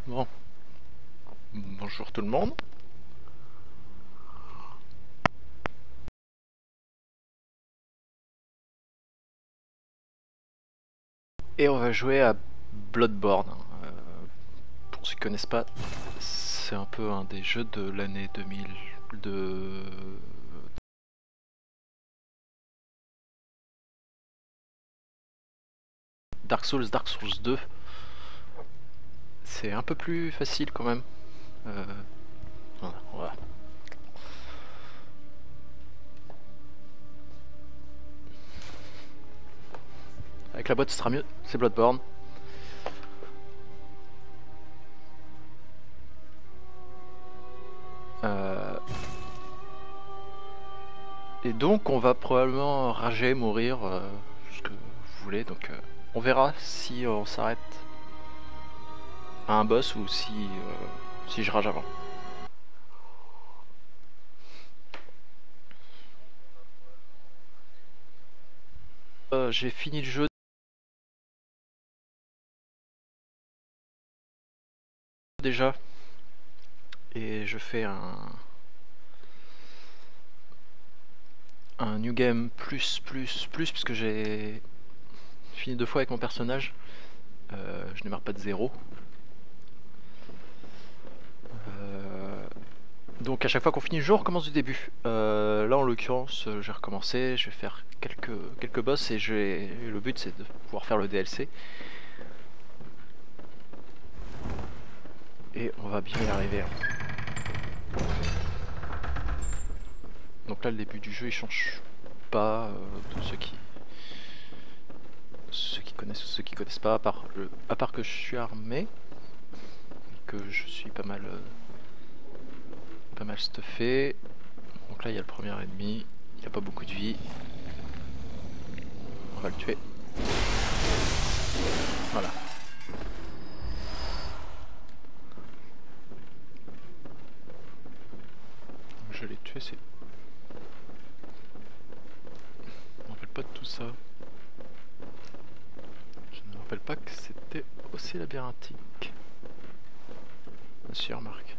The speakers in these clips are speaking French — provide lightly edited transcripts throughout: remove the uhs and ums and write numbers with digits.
Bon, bonjour tout le monde. Et on va jouer à Bloodborne. Pour ceux qui connaissent pas, c'est un peu un des jeux de l'année 2000 de Dark Souls 2. C'est un peu plus facile quand même. Euh, voilà. Avec la boîte ce sera mieux, c'est Bloodborne. Euh, Et donc on va probablement rager, mourir, ce que vous voulez. Donc on verra si on s'arrête à un boss ou si je rage avant. J'ai fini le jeu déjà et je fais un New Game plus puisque j'ai fini 2 fois avec mon personnage. Je ne démarre pas de zéro. Donc à chaque fois qu'on finit le jeu, on recommence du début. Là en l'occurrence, j'ai recommencé, je vais faire quelques boss et le but c'est de pouvoir faire le DLC. Et on va bien y arriver. Donc là le début du jeu il change pas de ceux qui connaissent ou ceux qui connaissent pas, à part que je suis armé, que je suis pas mal stuffé. Donc là il y a le premier ennemi, il a pas beaucoup de vie. On va le tuer. Voilà. Je l'ai tué, c'est... Je me rappelle pas de tout ça. Je ne me rappelle pas que c'était aussi labyrinthique. Monsieur, remarque.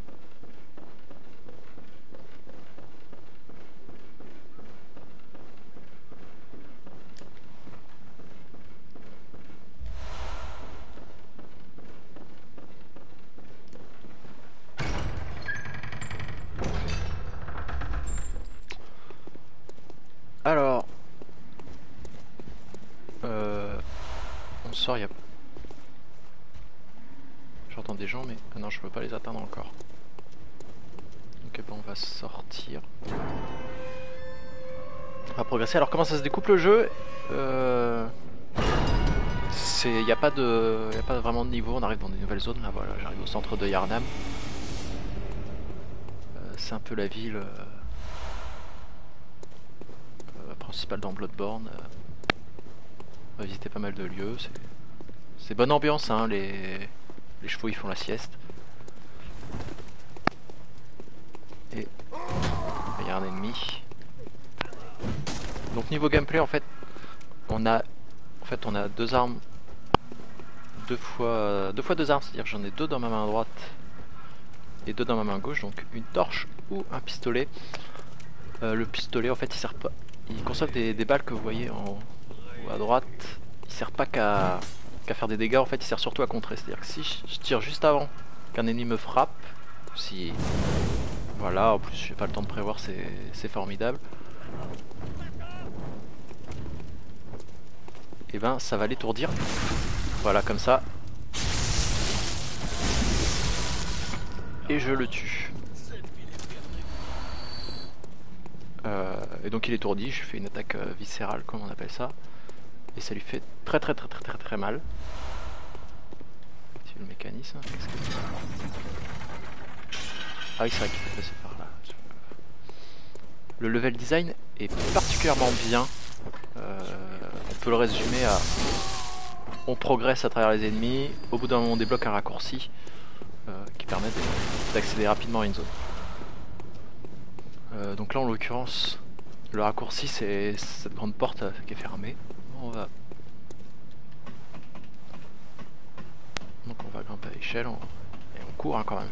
Alors... on sort, il y a... J'entends des gens mais... Ah non, je peux pas les atteindre encore. Ok, bon, on va sortir. On va progresser. Alors comment ça se découpe le jeu? Il n'y a pas vraiment de niveau. On arrive dans des nouvelles zones. Là, voilà, j'arrive au centre de Yarnam. C'est un peu la ville principale dans Bloodborne. On va visiter pas mal de lieux. C'est bonne ambiance, hein. Les chevaux ils font la sieste. Et il y a un ennemi. Donc niveau gameplay en fait, on a deux armes, deux fois deux armes, c'est-à-dire que j'en ai deux dans ma main droite et deux dans ma main gauche, donc une torche ou un pistolet. Le pistolet en fait il sert pas, il consomme des balles que vous voyez en haut à droite. Il sert pas qu'à faire des dégâts, en fait il sert surtout à contrer, c'est-à-dire que si je tire juste avant qu'un ennemi me frappe, si voilà, en plus j'ai pas le temps de prévoir, c'est formidable. Et ben ça va l'étourdir. Voilà, comme ça. Et je le tue. Et donc il est étourdi, je fais une attaque viscérale comme on appelle ça. Et ça lui fait très mal. C'est le mécanisme. Ah oui, c'est vrai qu'il faut passer par là. Le level design est particulièrement bien. On peut le résumer à... On progresse à travers les ennemis. Au bout d'un moment on débloque un raccourci qui permet d'accéder rapidement à une zone. Donc là en l'occurrence le raccourci c'est cette grande porte qui est fermée. Donc on va grimper à l'échelle et court hein, quand même.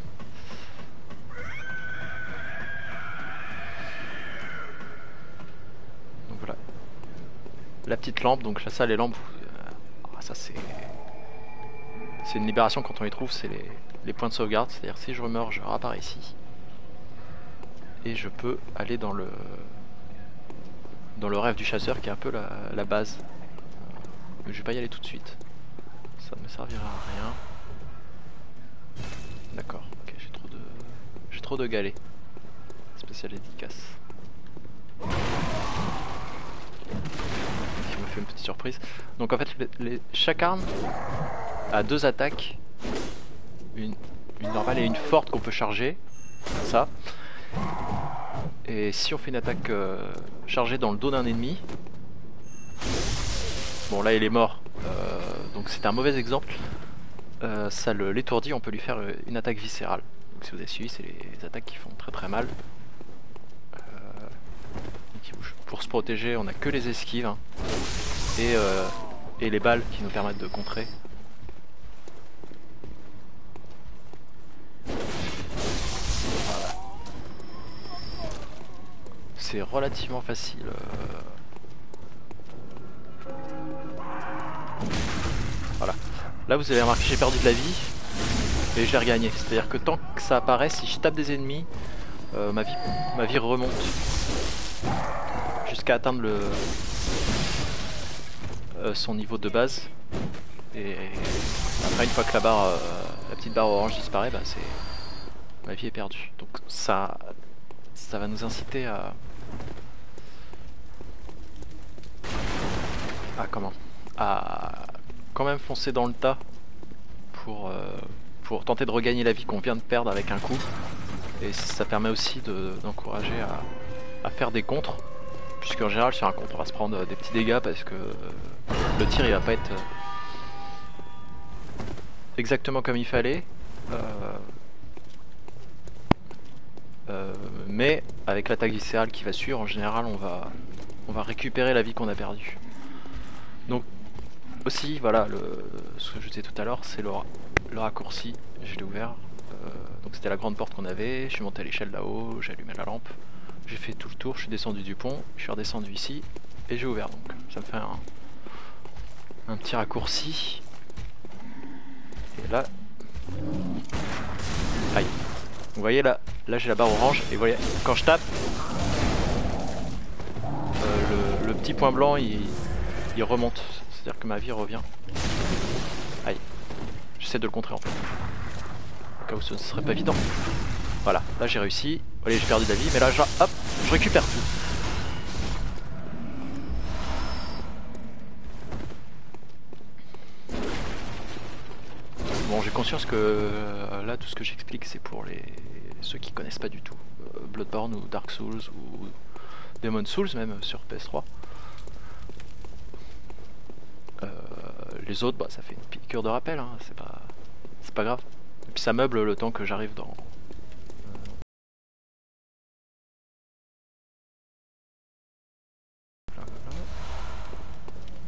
Donc voilà. La petite lampe, donc ça les lampes, ça c'est une libération quand on les trouve, c'est les points de sauvegarde, c'est-à-dire si je meurs je réapparais ici. Et je peux aller dans le rêve du chasseur qui est un peu la base. Mais je vais pas y aller tout de suite. Ça ne me servira à rien. D'accord, ok, j'ai trop de galets. Spécial dédicace. Qui me fait une petite surprise. Donc en fait chaque arme a deux attaques. Une normale et une forte qu'on peut charger. Ça. Et si on fait une attaque chargée dans le dos d'un ennemi, bon là il est mort, donc c'est un mauvais exemple, ça l'étourdit, on peut lui faire une attaque viscérale. Donc si vous avez suivi, c'est les attaques qui font très mal. Pour se protéger, on a que les esquives hein, et les balles qui nous permettent de contrer. C'est relativement facile. Voilà. Là vous avez remarqué j'ai perdu de la vie et je l'ai regagné. C'est-à-dire que tant que ça apparaît, si je tape des ennemis, ma vie remonte jusqu'à atteindre son niveau de base. Et après une fois que la petite barre orange disparaît, bah ma vie est perdue. Donc ça va nous inciter à quand même foncer dans le tas pour tenter de regagner la vie qu'on vient de perdre avec un coup. Et ça permet aussi d'encourager à faire des contres, puisqu'en général sur un contre on va se prendre des petits dégâts parce que le tir il va pas être exactement comme il fallait. Mais avec l'attaque viscérale qui va suivre, en général on va récupérer la vie qu'on a perdue. Donc aussi voilà, ce que je disais tout à l'heure, c'est le raccourci. Je l'ai ouvert, donc c'était la grande porte qu'on avait, je suis monté à l'échelle là-haut, j'ai allumé la lampe, j'ai fait tout le tour, je suis descendu du pont, je suis redescendu ici et j'ai ouvert. Donc ça me fait un petit raccourci. Et là, aïe. Vous voyez là j'ai la barre orange et vous voyez quand je tape, le petit point blanc il remonte, c'est-à-dire que ma vie revient. Aïe, j'essaie de le contrer en fait, au cas où ce ne serait pas évident. Voilà, là j'ai réussi. Vous voyez j'ai perdu de la vie, mais là hop, je récupère tout. Bon, j'ai conscience que là tout ce que j'explique c'est pour ceux qui connaissent pas du tout Bloodborne ou Dark Souls ou Demon Souls même sur PS3. Les autres, bah, ça fait une piqûre de rappel, hein, c'est pas grave. Et puis ça meuble le temps que j'arrive dans...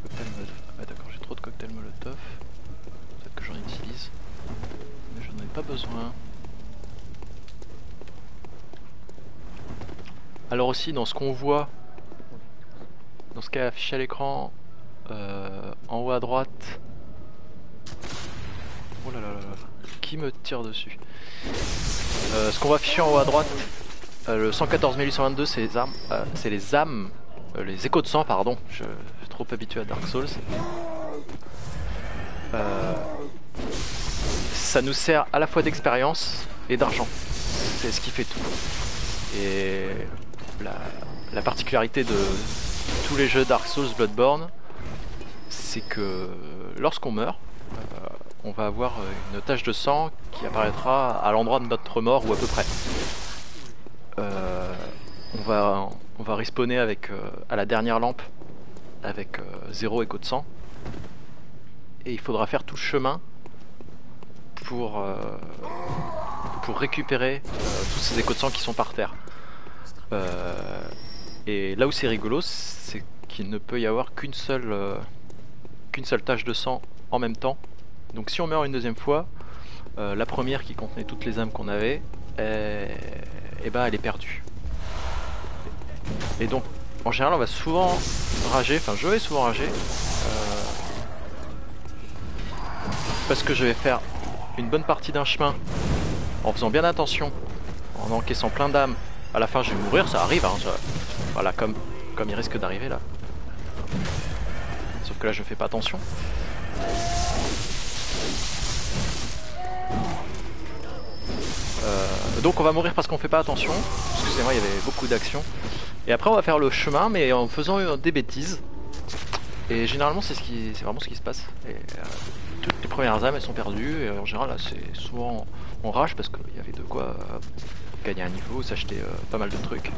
Cocktail Molotov. Ah d'accord, j'ai trop de cocktails Molotov. Peut-être que j'en utilise. Mais j'en ai pas besoin. Alors aussi, dans ce qu'on voit, dans ce qui est affiché à l'écran, en haut à droite... Oh là là là là, qui me tire dessus? Ce qu'on va afficher en haut à droite, le 114 822, c'est les armes, c'est les âmes, les échos de sang, pardon. Je suis trop habitué à Dark Souls. Ça nous sert à la fois d'expérience et d'argent. C'est ce qui fait tout. Et la particularité de tous les jeux Dark Souls, Bloodborne, c'est que lorsqu'on meurt, on va avoir une tache de sang qui apparaîtra à l'endroit de notre mort ou à peu près. On va respawner avec à la dernière lampe avec 0 écho de sang, et il faudra faire tout le chemin pour récupérer tous ces échos de sang qui sont par terre. Et là où c'est rigolo, c'est qu'il ne peut y avoir qu'une seule tache de sang en même temps. Donc si on meurt une deuxième fois, la première qui contenait toutes les âmes qu'on avait, et bah elle est perdue. Et donc en général on va souvent rager, enfin je vais souvent rager, parce que je vais faire une bonne partie d'un chemin en faisant bien attention, en encaissant plein d'âmes. À la fin je vais mourir, ça arrive, hein, voilà, comme il risque d'arriver là. Sauf que là je fais pas attention. Donc on va mourir parce qu'on fait pas attention. Excusez-moi, il y avait beaucoup d'actions. Et après on va faire le chemin mais en faisant des bêtises. Et généralement c'est vraiment ce qui se passe. Et, toutes les premières âmes elles sont perdues et en général là c'est souvent on rage parce qu'il y avait de quoi gagner un niveau, s'acheter pas mal de trucs.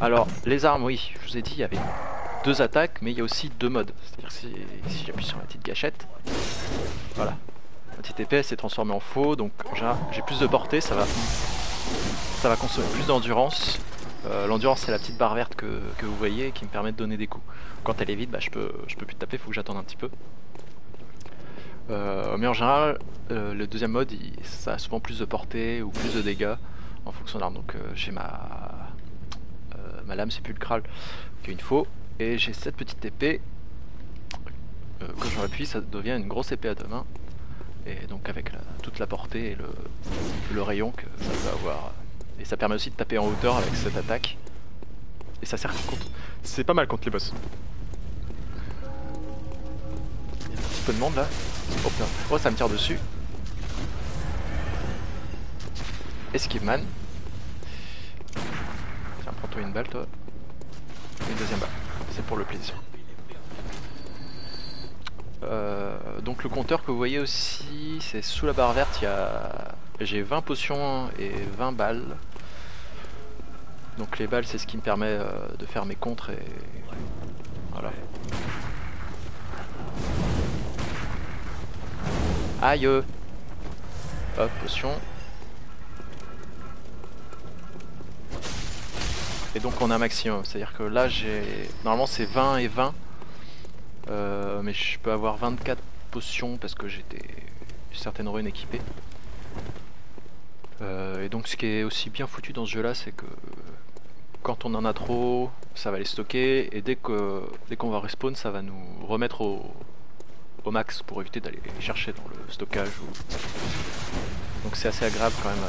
Alors les armes, oui, je vous ai dit il y avait 2 attaques mais il y a aussi 2 modes. C'est-à-dire si j'appuie sur la petite gâchette, voilà, la petite épée s'est transformée en faux, donc j'ai plus de portée, ça va consommer plus d'endurance. L'endurance c'est la petite barre verte que vous voyez qui me permet de donner des coups. Quand elle est vide, bah, je peux plus taper, faut que j'attende un petit peu. Mais en général, le deuxième mode ça a souvent plus de portée ou plus de dégâts en fonction de l'arme. Donc j'ai ma lame sépulcrale qui est une faux, et j'ai cette petite épée. Quand je m'appuie, ça devient une grosse épée à 2 mains. Et donc avec toute la portée et le rayon que ça peut avoir. Et ça permet aussi de taper en hauteur avec cette attaque. Et ça sert contre. C'est pas mal contre les boss. Il y a un petit peu de monde là. Oh putain. Oh, ça me tire dessus. Esquive man. Tiens, prends-toi une balle toi. Et une deuxième balle. C'est pour le plaisir. Donc le compteur que vous voyez aussi, c'est sous la barre verte, j'ai 20 potions et 20 balles. Donc les balles c'est ce qui me permet de faire mes contres et voilà. Aïe. Hop, potion. Et donc on a un maximum, c'est à dire que là normalement c'est 20 et 20. Mais je peux avoir 24 potions parce que j'ai certaines runes équipées. Et donc ce qui est aussi bien foutu dans ce jeu là, c'est que quand on en a trop, ça va les stocker, et dès qu'on va respawn, ça va nous remettre au max pour éviter d'aller les chercher dans le stockage. Donc c'est assez agréable quand même.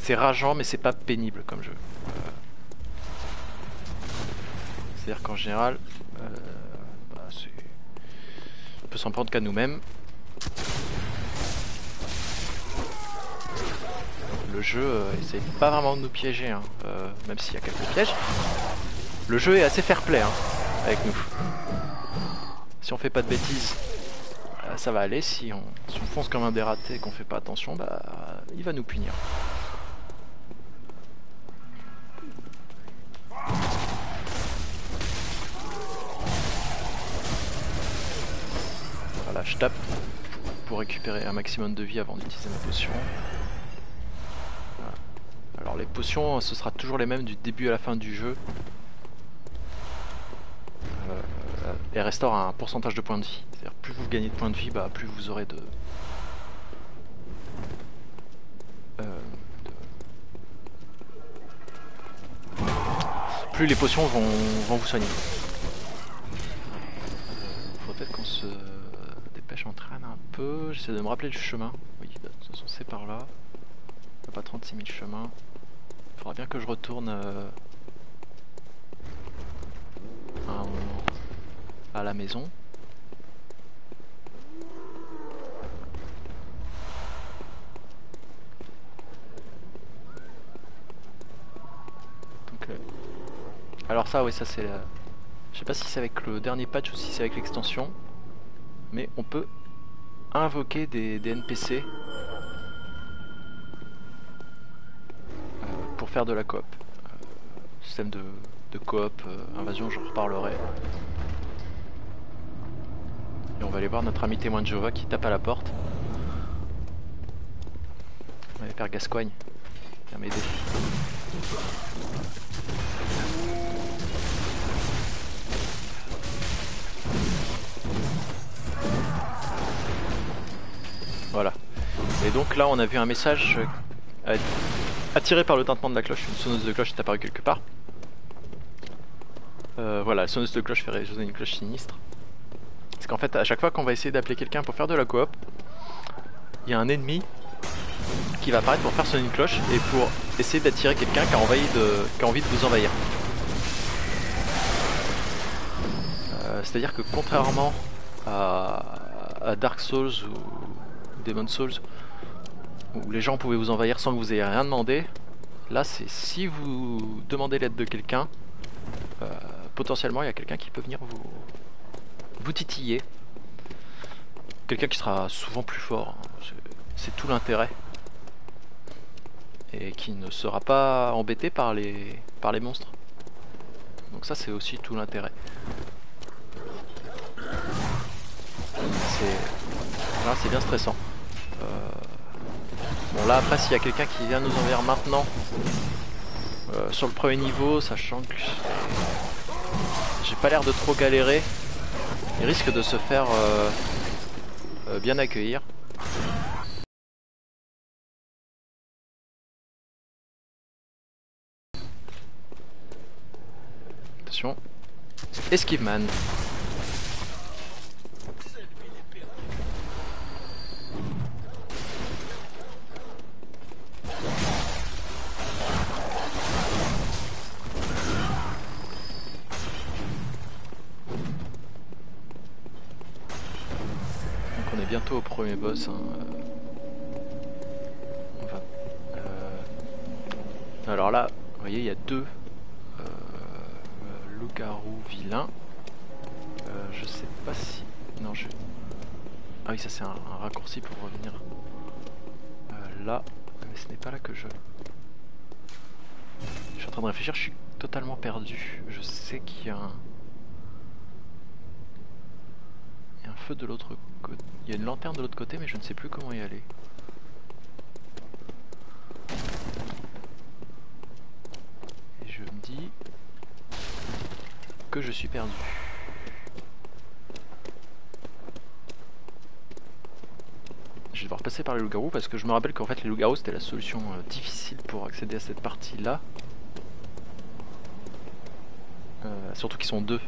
C'est rageant mais c'est pas pénible comme jeu. C'est-à-dire qu'en général, on peut s'en prendre qu'à nous-mêmes. Le jeu essaye pas vraiment de nous piéger, hein. Même s'il y a quelques pièges. Le jeu est assez fair-play hein, avec nous. Si on fait pas de bêtises, ça va aller. Si on fonce comme un dératé et qu'on fait pas attention, bah il va nous punir. Voilà, je tape pour récupérer un maximum de vie avant d'utiliser ma potion. Voilà. Alors les potions, ce sera toujours les mêmes du début à la fin du jeu. Et restaure un pourcentage de points de vie. C'est-à-dire plus vous gagnez de points de vie, bah, plus vous aurez plus les potions vont vous soigner. Faut peut-être qu'on se dépêche, on traîne un peu. J'essaie de me rappeler le chemin. Oui, de toute façon c'est par là. Il n'y a pas 36 000 chemins. Il faudra bien que je retourne à la maison. Donc, alors ça, oui, ça c'est... Je sais pas si c'est avec le dernier patch ou si c'est avec l'extension, mais on peut invoquer des NPC pour faire de la coop. Système de coop, invasion, j'en reparlerai. Et on va aller voir notre ami témoin de Jéhovah qui tape à la porte. On va aller faire Gascoigne. Viens m'aider. Donc là on a vu un message attiré par le tintement de la cloche, une sonneuse de cloche est apparue quelque part. Voilà, la sonneuse de cloche fait résonner une cloche sinistre. Parce qu'en fait à chaque fois qu'on va essayer d'appeler quelqu'un pour faire de la coop, il y a un ennemi qui va apparaître pour faire sonner une cloche et pour essayer d'attirer quelqu'un qui a envie de vous envahir. C'est à dire que contrairement à Dark Souls ou Demon Souls, où les gens pouvaient vous envahir sans que vous ayez rien demandé, là c'est si vous demandez l'aide de quelqu'un, potentiellement il y a quelqu'un qui peut venir vous titiller. Quelqu'un qui sera souvent plus fort, hein. C'est tout l'intérêt. Et qui ne sera pas embêté par les monstres. Donc ça c'est aussi tout l'intérêt. C'est bien stressant. Bon là après s'il y a quelqu'un qui vient nous envahir maintenant sur le premier niveau, sachant que j'ai pas l'air de trop galérer, il risque de se faire bien accueillir. Attention, Esquive Man. Bientôt au premier boss. Hein. Alors là, vous voyez, il y a deux loups-garous vilains. Je sais pas si... Non, je... Ah oui, ça c'est un raccourci pour revenir là. Mais ce n'est pas là que je... Je suis en train de réfléchir, je suis totalement perdu. Je sais qu'il y a un... feu de l'autre côté. Il y a une lanterne de l'autre côté, mais je ne sais plus comment y aller. Et je me dis que je suis perdu. Je vais devoir passer par les loups-garous parce que je me rappelle qu'en fait les loups-garous c'était la solution difficile pour accéder à cette partie-là. Surtout qu'ils sont deux.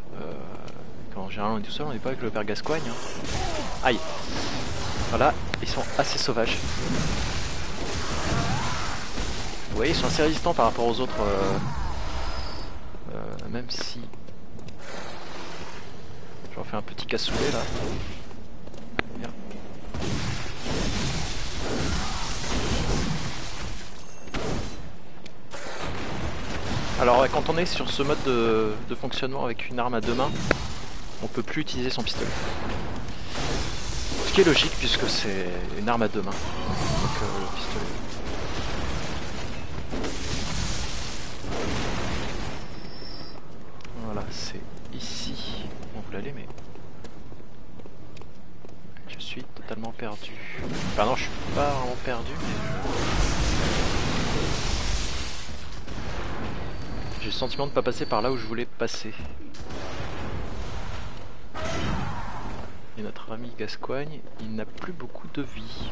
Quand généralement on est tout seul, on n'est pas avec le père Gascoigne. Hein. Aïe. Voilà, ils sont assez sauvages. Vous voyez, ils sont assez résistants par rapport aux autres. Même si... Je leur fais un petit cassoulet là. Bien. Alors quand on est sur ce mode de fonctionnement avec une arme à deux mains, on peut plus utiliser son pistolet. Ce qui est logique puisque c'est une arme à deux mains. Donc le pistolet. Voilà, c'est ici. On voulait aller mais... Je suis totalement perdu. Enfin non, je suis pas vraiment perdu mais... J'ai le sentiment de ne pas passer par là où je voulais passer. Et notre ami Gascoigne, il n'a plus beaucoup de vie.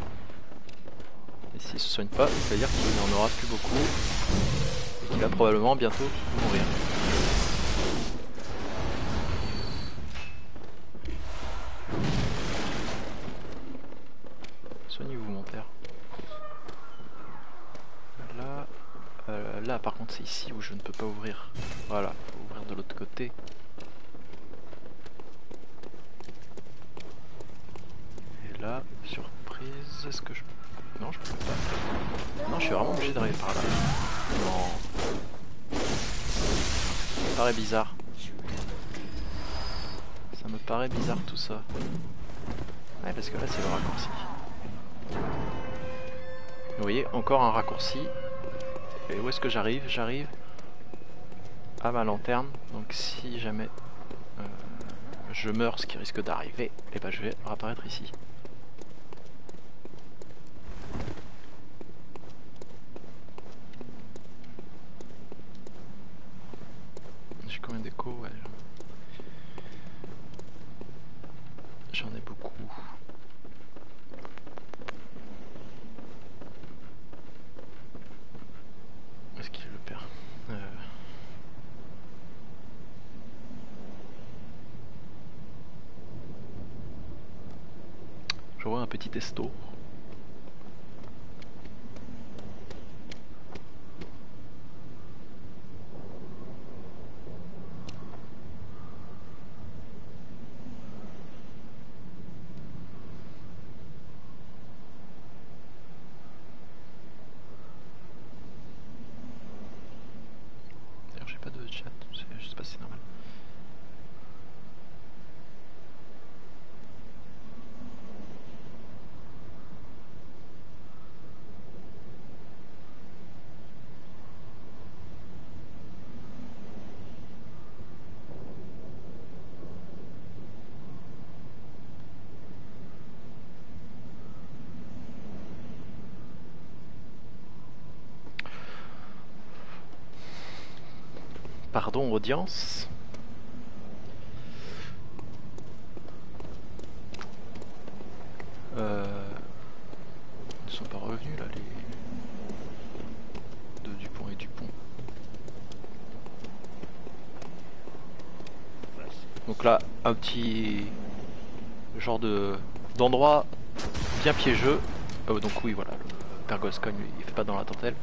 Et s'il se soigne pas, c'est-à-dire qu'il n'en aura plus beaucoup. Et qu'il va probablement bientôt mourir. Soignez-vous mon père. Là par contre c'est ici où je ne peux pas ouvrir. Voilà, faut ouvrir de l'autre côté. Et là, surprise, est-ce que je... Non, je peux pas. Non, je suis vraiment obligé d'arriver par là. Non. Ça me paraît bizarre. Ça me paraît bizarre tout ça. Ouais, parce que là c'est le raccourci. Vous voyez, encore un raccourci. Et où est-ce que j'arrive? J'arrive à ma lanterne. Donc si jamais je meurs, ce qui risque d'arriver, et ben je vais réapparaître ici. J'ai combien d'échos? Ouais. J'en ai beaucoup. Je vois un petit testo. D'ailleurs j'ai pas de chat, je sais pas si c'est normal. Pardon audience. Ils ne sont pas revenus là les de Dupont et Dupont. Donc là un petit genre d'endroit bien piégeux. Donc oui voilà, le père Gascogne il fait pas dans la dentelle.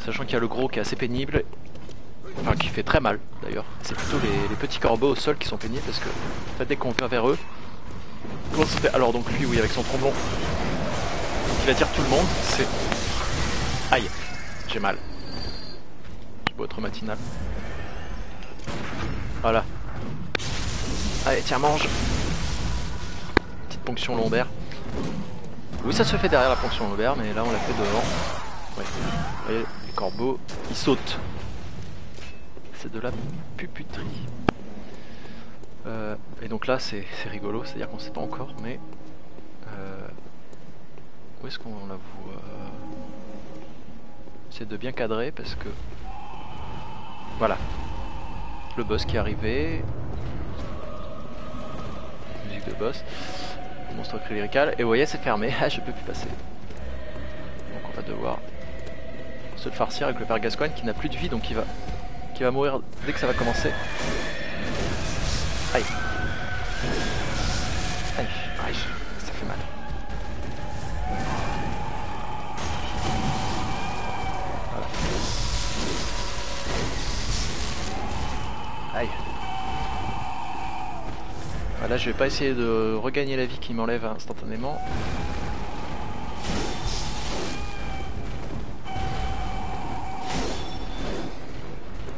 Sachant qu'il y a le gros qui est assez pénible. Enfin qui fait très mal d'ailleurs. C'est plutôt les petits corbeaux au sol qui sont pénibles parce que en fait, dès qu'on va vers eux, comment ça se fait? Alors donc lui oui avec son tromblon il attire tout le monde, c'est... Aïe, j'ai mal. J'ai beau être matinal. Voilà. Allez tiens mange. Petite ponction lombaire. Oui ça se fait derrière la ponction lombaire mais là on l'a fait devant. Ouais. Vous voyez les corbeaux ils sautent. C'est de la puputerie. Et donc là c'est rigolo, c'est à dire qu'on sait pas encore mais où est-ce qu'on la voit? C'est de bien cadrer parce que voilà le boss qui est arrivé, musique de boss, monstre clérical et vous voyez c'est fermé. Ah je peux plus passer donc on va devoir se le farcir avec le père Gascogne qui n'a plus de vie donc qui va mourir dès que ça va commencer. Aïe. Aïe, aïe, ça fait mal. Voilà. Aïe. Là je vais pas essayer de regagner la vie qui m'enlève instantanément.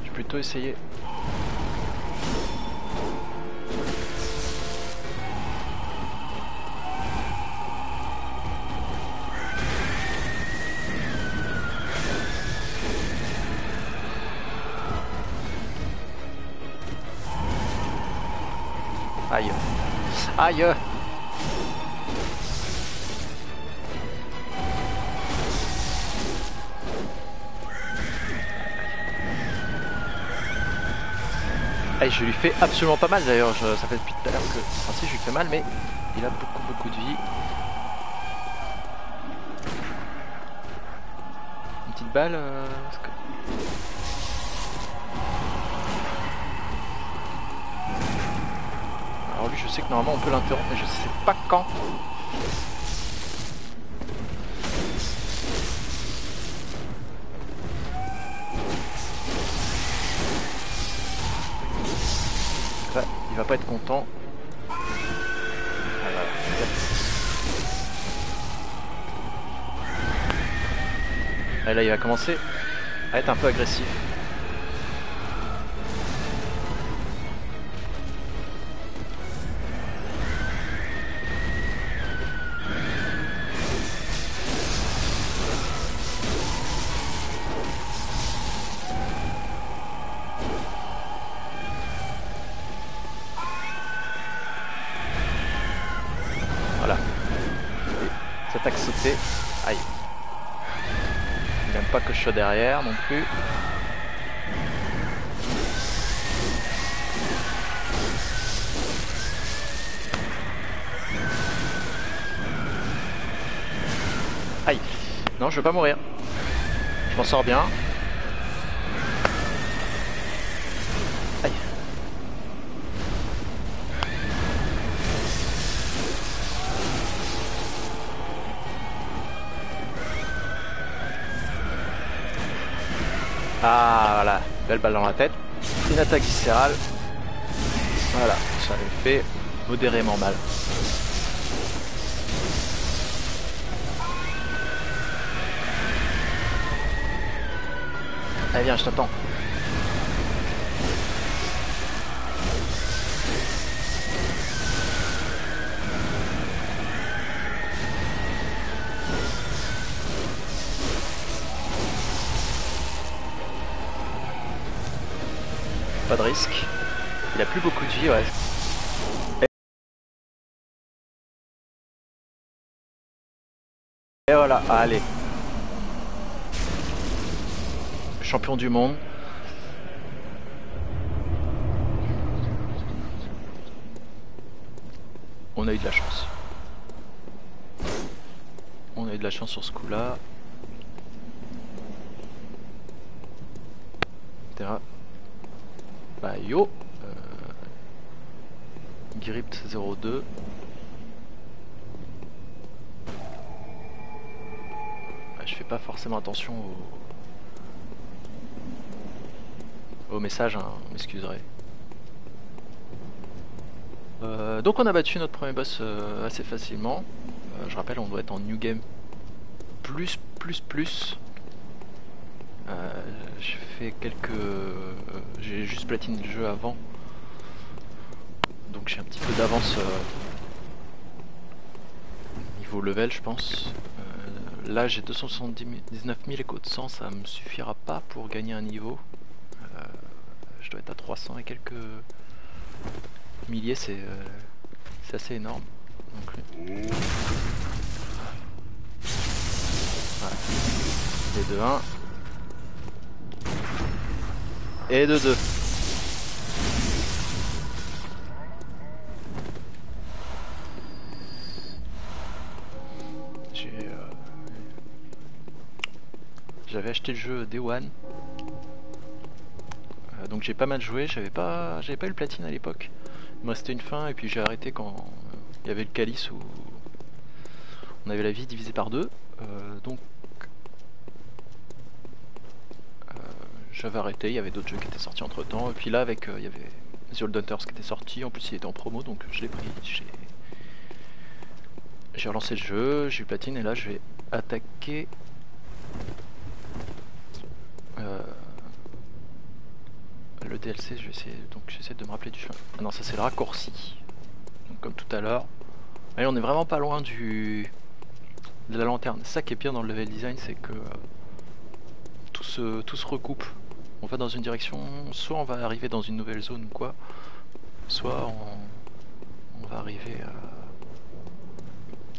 Je vais plutôt essayer. Aïe. Aïe. Aïe, je lui fais absolument pas mal d'ailleurs, ça fait depuis tout à l'heure que... Enfin si, je lui fais mal mais il a beaucoup de vie. Une petite balle Alors lui je sais que normalement on peut l'interrompre mais je sais pas quand. Là, il va pas être content. Voilà. Et là il va commencer à être un peu agressif. Voilà. Et cette attaque sautée. Aïe. Il n'aime pas que je sois derrière non plus. Aïe. Non, je veux pas mourir. Je m'en sors bien. Aïe. Ah voilà, belle balle dans la tête. Une attaque viscérale. Voilà, ça lui fait modérément mal. Allez viens, je t'attends. Pas de risque. Il a plus beaucoup de vie, ouais. Et voilà, allez. Champion du monde. On a eu de la chance. On a eu de la chance sur ce coup-là. Bah yo Gript 02. Bah, je fais pas forcément attention au message, hein, vous m'excuserez. Donc on a battu notre premier boss assez facilement. Je rappelle, on doit être en New Game plus. J'ai fait quelques... j'ai juste platine le jeu avant. Donc j'ai un petit peu d'avance niveau level, je pense. Là j'ai 279 000 échos de sang, ça me suffira pas pour gagner un niveau. Je dois être à 300 et quelques milliers, c'est assez énorme. Donc, voilà. Et de 1 et de 2. J'avais acheté le jeu Day One, donc j'ai pas mal joué. J'avais pas eu le platine à l'époque. Il me restait une fin et puis j'ai arrêté quand il y avait le calice où on avait la vie divisée par 2. Donc j'avais arrêté. Il y avait d'autres jeux qui étaient sortis entre temps. Et puis là, avec il y avait The Old Hunters qui était sorti. En plus, il était en promo, donc je l'ai pris. J'ai relancé le jeu, j'ai eu platine et là je vais attaquer le DLC. Je vais essayer, donc j'essaie de me rappeler du chemin. Ah non, ça c'est le raccourci. Donc comme tout à l'heure. Allez, on est vraiment pas loin de la lanterne. Ça qui est bien dans le level design, c'est que tout se recoupe. On va dans une direction, soit on va arriver dans une nouvelle zone ou quoi, soit on va arriver à...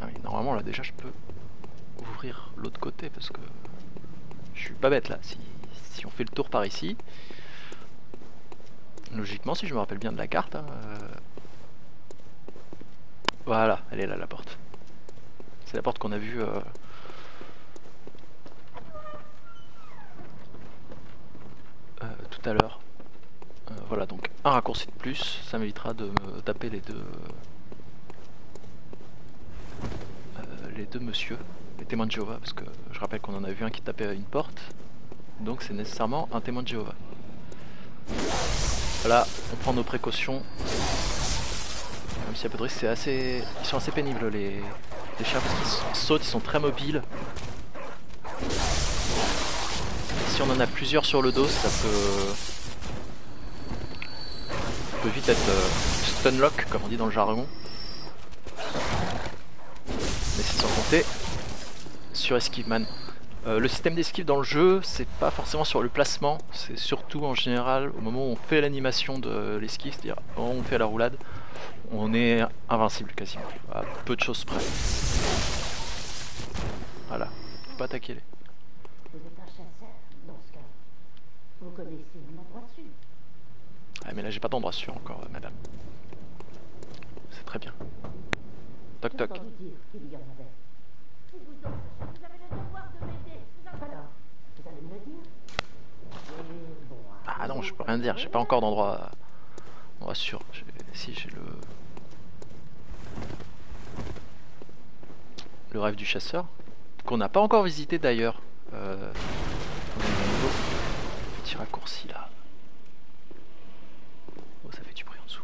Ah oui, normalement là déjà je peux ouvrir l'autre côté parce que je suis pas bête là. Si on fait le tour par ici, logiquement, si je me rappelle bien de la carte, hein, voilà, elle est là la porte. C'est la porte qu'on a vue tout à l'heure. Voilà, donc un raccourci de plus, ça m'évitera de me taper les deux messieurs, les témoins de Jéhovah, parce que je rappelle qu'on en a vu un qui tapait à une porte, donc c'est nécessairement un témoin de Jéhovah. Voilà, on prend nos précautions. Même s'il y a peu de risque, ils sont assez pénibles les chats parce qu'ils sautent, ils sont très mobiles. Si on en a plusieurs sur le dos, ça peut vite être stunlock, comme on dit dans le jargon. Mais c'est sans compter sur Esquive Man. Le système d'esquive dans le jeu, c'est pas forcément sur le placement, c'est surtout en général au moment où on fait l'animation de l'esquive, c'est-à-dire au moment où on fait la roulade, on est invincible quasiment, à peu de choses près. Voilà, faut pas attaquer les. Vous êtes un chasseur, dans ce cas. Vous connaissez mon endroit de sud. Ah mais là j'ai pas d'endroit sûr encore, madame. C'est très bien. Toc toc. J'ai entendu dire qu'il y en avait. Et vous autres, vous avez le devoir de m'aider. Alors, vous allez me le dire. Et bon, Ah non, je peux rien dire, j'ai pas encore d'endroit sûr. Si j'ai le rêve du chasseur, qu'on n'a pas encore visité d'ailleurs. petit raccourci là. Oh, ça fait du bruit en dessous.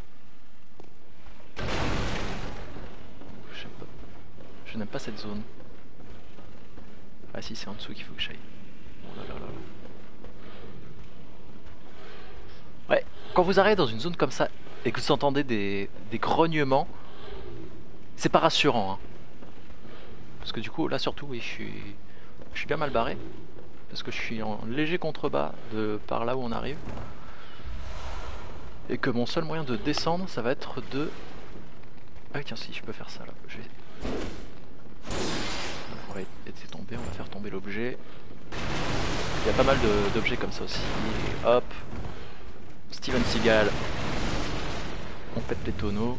J'aime pas. Je n'aime pas cette zone. Ah si, c'est en dessous qu'il faut que j'aille. Oh là là là là. Ouais, quand vous arrivez dans une zone comme ça et que vous entendez des grognements, c'est pas rassurant. Hein. Parce que du coup, là surtout, oui, je suis bien mal barré. Parce que je suis en léger contrebas de par là où on arrive. Et que mon seul moyen de descendre, ça va être de... Ah tiens, si, je peux faire ça là. Je vais... On va laisser tomber, on va faire tomber l'objet. Il y a pas mal d'objets comme ça aussi. Et hop, Steven Seagal. On pète les tonneaux.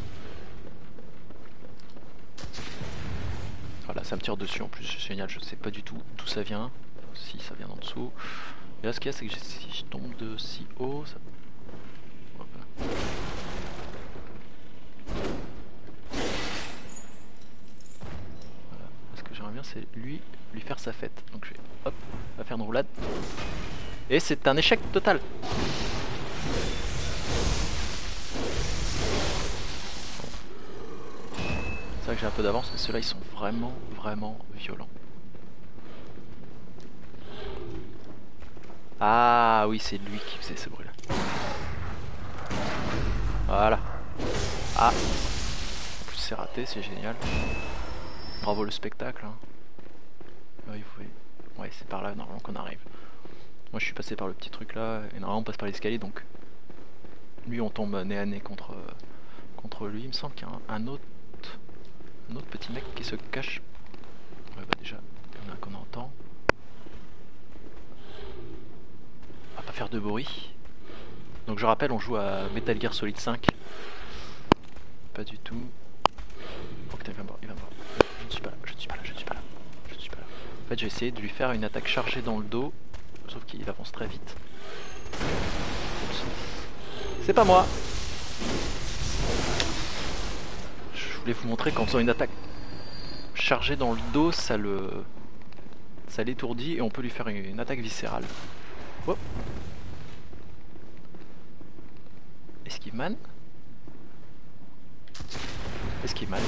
Voilà, ça me tire dessus en plus, c'est génial, je sais pas du tout d'où ça vient. Si ça vient d'en dessous. Et là ce qu'il y a c'est que si je tombe de si haut, ça... Voilà. Ce que j'aimerais bien c'est lui faire sa fête. Donc je vais hop, on va faire une roulade. Et c'est un échec total. C'est vrai que j'ai un peu d'avance, mais ceux-là ils sont vraiment violents. Ah oui, c'est lui qui faisait ce bruit là. Voilà. Ah. En plus c'est raté, c'est génial. Bravo le spectacle. Hein. Oui, vous voyez. Ouais, c'est par là normalement qu'on arrive. Moi je suis passé par le petit truc là, et normalement on passe par l'escalier, donc lui on tombe nez à nez contre lui. Il me semble qu'il y a un autre petit mec qui se cache. Ouais bah déjà, il y en a un qu'on entend. On va pas faire de bruit. Donc je rappelle, on joue à Metal Gear Solid 5. Pas du tout. Oh putain, il va me voir, il va me voir. Je ne suis pas là, je ne suis pas là, je ne suis pas là. Je ne suis pas là. En fait j'ai essayé de lui faire une attaque chargée dans le dos. Sauf qu'il avance très vite. C'est pas moi. Je voulais vous montrer qu'en faisant une attaque chargée dans le dos, ça l'étourdit et on peut lui faire une attaque viscérale. Oh. Esquive man. Esquive man.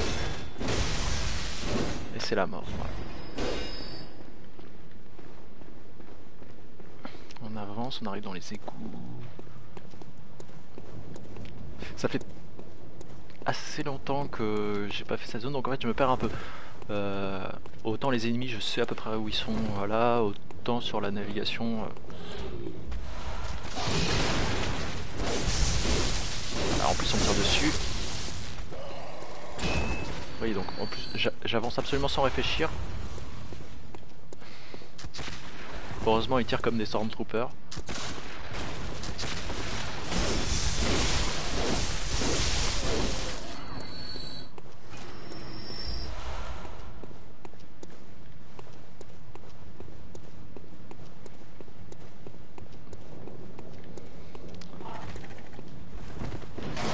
Et c'est la mort. Voilà. On avance, on arrive dans les égouts. Ça fait assez longtemps que j'ai pas fait cette zone, donc en fait je me perds un peu. Autant les ennemis je sais à peu près où ils sont, voilà, autant sur la navigation. Alors en plus on me tire dessus. Oui donc en plus j'avance absolument sans réfléchir. Heureusement ils tirent comme des Stormtroopers.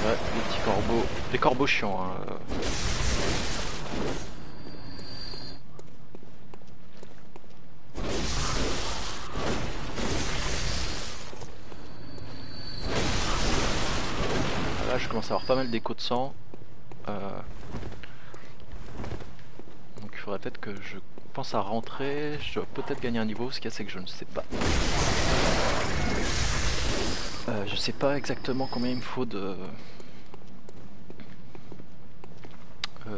Ouais, les petits corbeaux. Des corbeaux chiants. Hein. Là je commence à avoir pas mal d'échos de sang. Donc il faudrait peut-être que je pense à rentrer. Je dois peut-être gagner un niveau. Ce qu'il y a c'est que je ne sais pas. Je sais pas exactement combien il me faut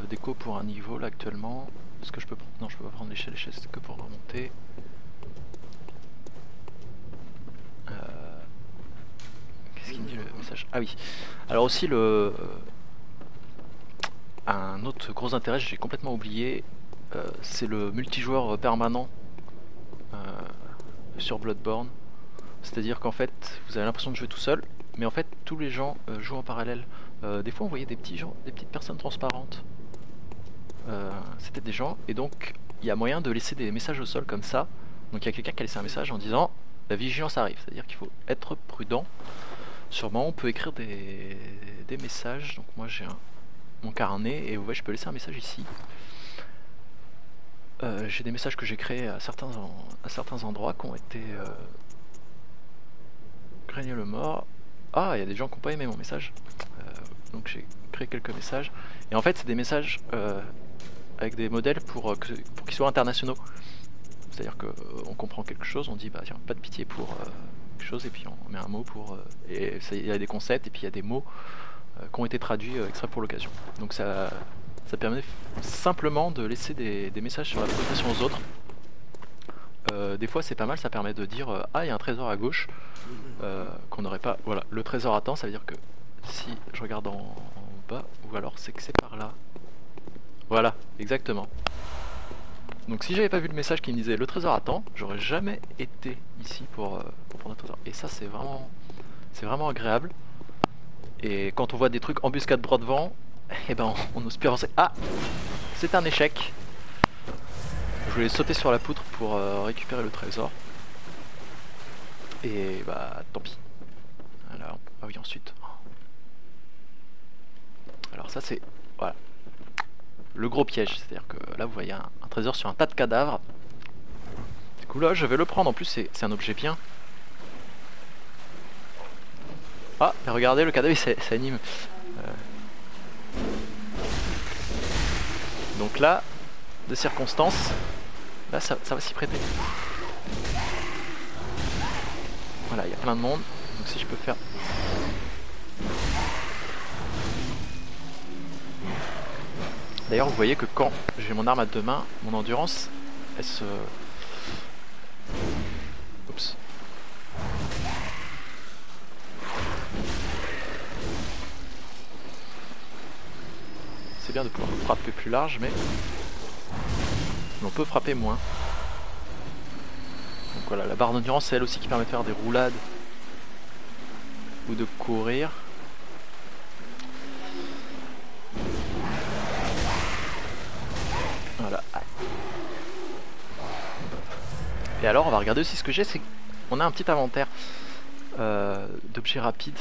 d'écho pour un niveau là actuellement. Est-ce que je peux... Non, je peux pas prendre l'échelle, c'est que pour remonter. Qu'est-ce qu'il me dit le message? Ah oui. Alors aussi un autre gros intérêt, j'ai complètement oublié, c'est le multijoueur permanent sur Bloodborne. C'est-à-dire qu'en fait, vous avez l'impression de jouer tout seul, mais en fait, tous les gens jouent en parallèle. Des fois, on voyait des petites personnes transparentes. C'était des gens, et donc il y a moyen de laisser des messages au sol comme ça. Donc il y a quelqu'un qui a laissé un message en disant la vigilance arrive, c'est-à-dire qu'il faut être prudent. Sûrement, on peut écrire des messages. Donc moi, j'ai mon carnet, et ouais, je peux laisser un message ici. J'ai des messages que j'ai créés à certains endroits qui ont été craignez le mort. Ah, il y a des gens qui n'ont pas aimé mon message. Donc j'ai créé quelques messages. Et en fait, c'est des messages avec des modèles pour qu'ils soient internationaux. C'est-à-dire qu'on comprend quelque chose, on dit bah tiens, pas de pitié pour quelque chose, et puis on met un mot pour... et il y a des concepts, et puis il y a des mots qui ont été traduits exprès pour l'occasion. Donc ça permet simplement de laisser des messages sur la progression aux autres. Des fois c'est pas mal, ça permet de dire ah il y a un trésor à gauche qu'on n'aurait pas... Voilà, le trésor attend, ça veut dire que si je regarde en bas, ou alors c'est que c'est par là. Voilà, exactement. Donc si j'avais pas vu le message qui me disait le trésor attend, j'aurais jamais été ici pour prendre le trésor. Et ça c'est vraiment agréable. Et quand on voit des trucs embuscade droit devant, eh ben on n'ose plus avancer. Ah, c'est un échec. Je voulais sauter sur la poutre pour récupérer le trésor. Et bah tant pis. Alors, ah oui, ensuite. Alors ça c'est... Voilà. Le gros piège, c'est-à-dire que là vous voyez un trésor sur un tas de cadavres. Du coup là je vais le prendre, en plus c'est un objet bien. Ah, mais regardez, le cadavre il s'anime. Donc là, de circonstances, là ça va s'y prêter. Voilà, il y a plein de monde, donc si je peux faire... D'ailleurs vous voyez que quand j'ai mon arme à deux mains, mon endurance, elle se... Oups. C'est bien de pouvoir frapper plus large, mais on peut frapper moins. Donc voilà, la barre d'endurance c'est elle aussi qui permet de faire des roulades ou de courir. Voilà. Et alors on va regarder aussi ce que j'ai, c'est qu'on a un petit inventaire d'objets rapides.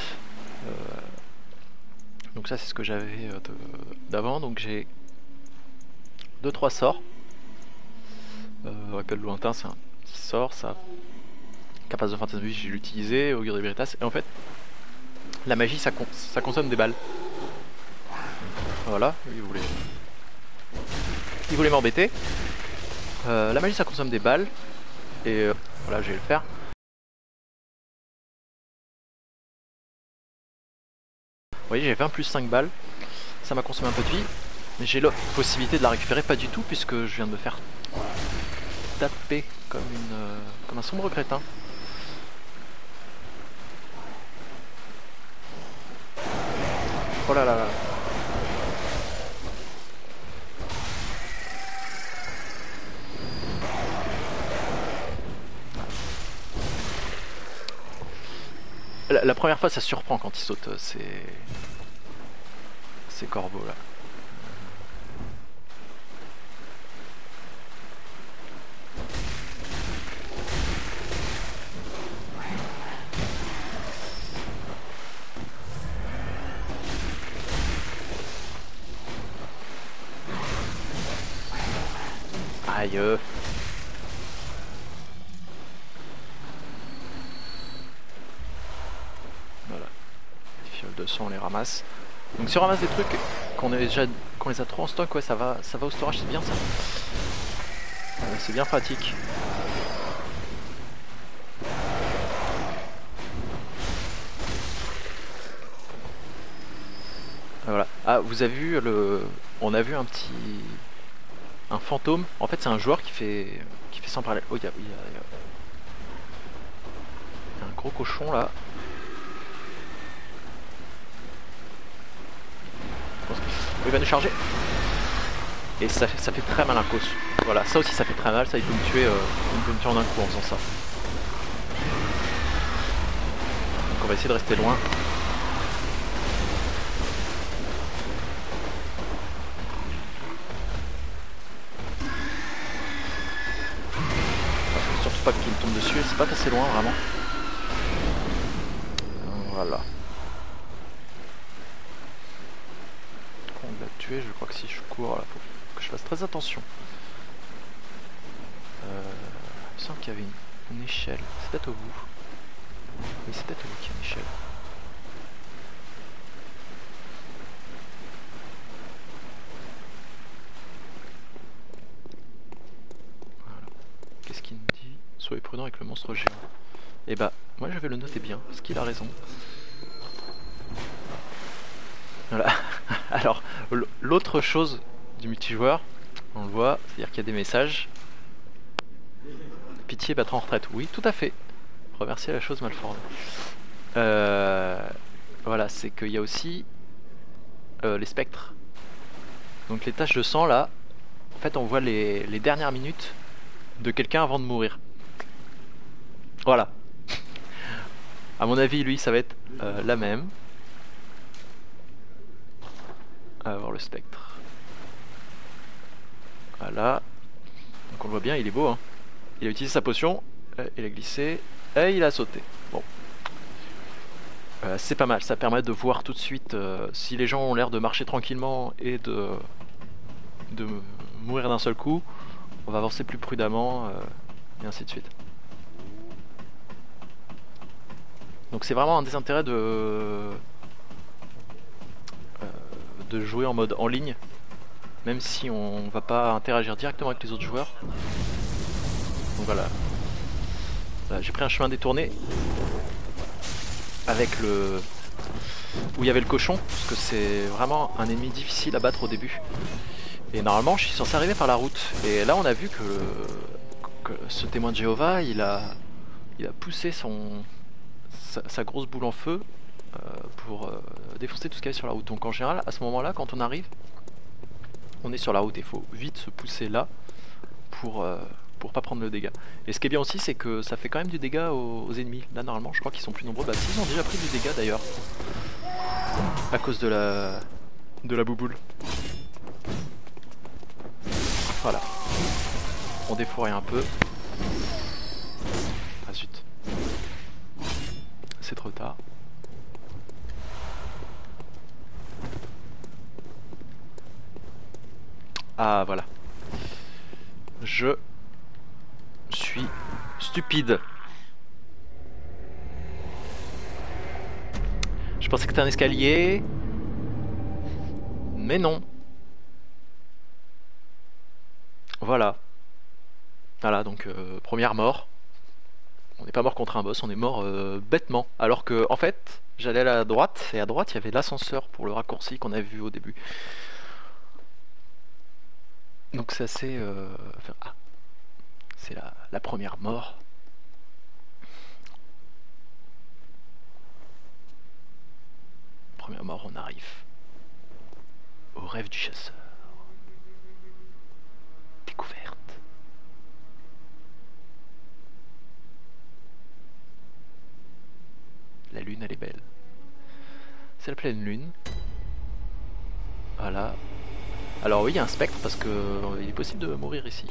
Donc ça c'est ce que j'avais d'avant, donc j'ai 2-3 sorts. Rappel lointain c'est un petit sort, ça. Capace de fantasme, j'ai l'utilisé, Augure de Veritas, et en fait la magie ça consomme des balles. Voilà, il voulait m'embêter. La magie ça consomme des balles, et voilà je vais le faire. Vous voyez j'ai 20 plus 5 balles, ça m'a consommé un peu de vie, mais j'ai la possibilité de la récupérer pas du tout puisque je viens de me faire taper comme un sombre crétin. Oh là là là. La première fois ça surprend quand il saute ces corbeaux là. Aïe. Voilà. Les fioles de sang on les ramasse. Donc si on ramasse des trucs qu'on les a trop en stock, ouais ça va au storage, c'est bien ça. C'est bien pratique. Voilà. Ah vous avez vu on a vu un fantôme. En fait c'est un joueur qui fait ça en parallèle. Oh il y a un gros cochon là. Il va nous charger. Et ça fait très mal un cos. Voilà, ça aussi ça fait très mal, ça il peut me tuer, en un coup en faisant ça. Donc on va essayer de rester loin. Surtout pas qu'il me tombe dessus, c'est pas assez loin vraiment. Voilà. On l'a tué, je crois que si je cours là, faut que je fasse très attention. Il me semble qu'il y avait une échelle, c'est peut-être au bout. Oui, c'est peut-être lui qui a Michel. Voilà. Qu'est-ce qu'il nous dit? Soyez prudent avec le monstre géant. Et bah, moi je vais le noter bien, parce qu'il a raison. Voilà. Alors, l'autre chose du multijoueur, on le voit, c'est-à-dire qu'il y a des messages. Pitié, battre en retraite. Oui, tout à fait. Remercier la chose mal formée. Voilà, c'est qu'il y a aussi les spectres. Donc les taches de sang là, en fait on voit les dernières minutes de quelqu'un avant de mourir. Voilà. À mon avis, lui, ça va être la même. On va voir le spectre. Voilà. Donc on le voit bien, il est beau. Hein. Il a utilisé sa potion, il a glissé, et il a sauté. Bon. C'est pas mal, ça permet de voir tout de suite si les gens ont l'air de marcher tranquillement et de mourir d'un seul coup. On va avancer plus prudemment, et ainsi de suite. Donc c'est vraiment un des intérêts de jouer en mode en ligne, même si on va pas interagir directement avec les autres joueurs. Donc voilà. J'ai pris un chemin détourné avec le où il y avait le cochon, parce que c'est vraiment un ennemi difficile à battre au début. Et normalement je suis censé arriver par la route. Et là on a vu que ce témoin de Jéhovah, il a poussé sa grosse boule en feu pour défoncer tout ce qu'il y avait sur la route. Donc en général, à ce moment-là, quand on arrive, on est sur la route et il faut vite se pousser là pour pas prendre le dégât. Et ce qui est bien aussi, c'est que ça fait quand même du dégât aux ennemis. Là, normalement, je crois qu'ils sont plus nombreux. Bah, ils ont déjà pris du dégât d'ailleurs, à cause de la bouboule. Voilà. On défouraille un peu. Ah zut. C'est trop tard. Ah voilà. Je suis stupide. Je pensais que c'était un escalier. Mais non. Voilà. Voilà, donc première mort. On n'est pas mort contre un boss, on est mort bêtement. Alors que, en fait, j'allais à la droite, et à droite, il y avait l'ascenseur pour le raccourci qu'on avait vu au début. Donc c'est assez... enfin, ah, c'est la première mort. Première mort, on arrive au rêve du chasseur. Découverte. La lune, elle est belle. C'est la pleine lune. Voilà. Alors oui, il y a un spectre parce que il est possible de mourir ici.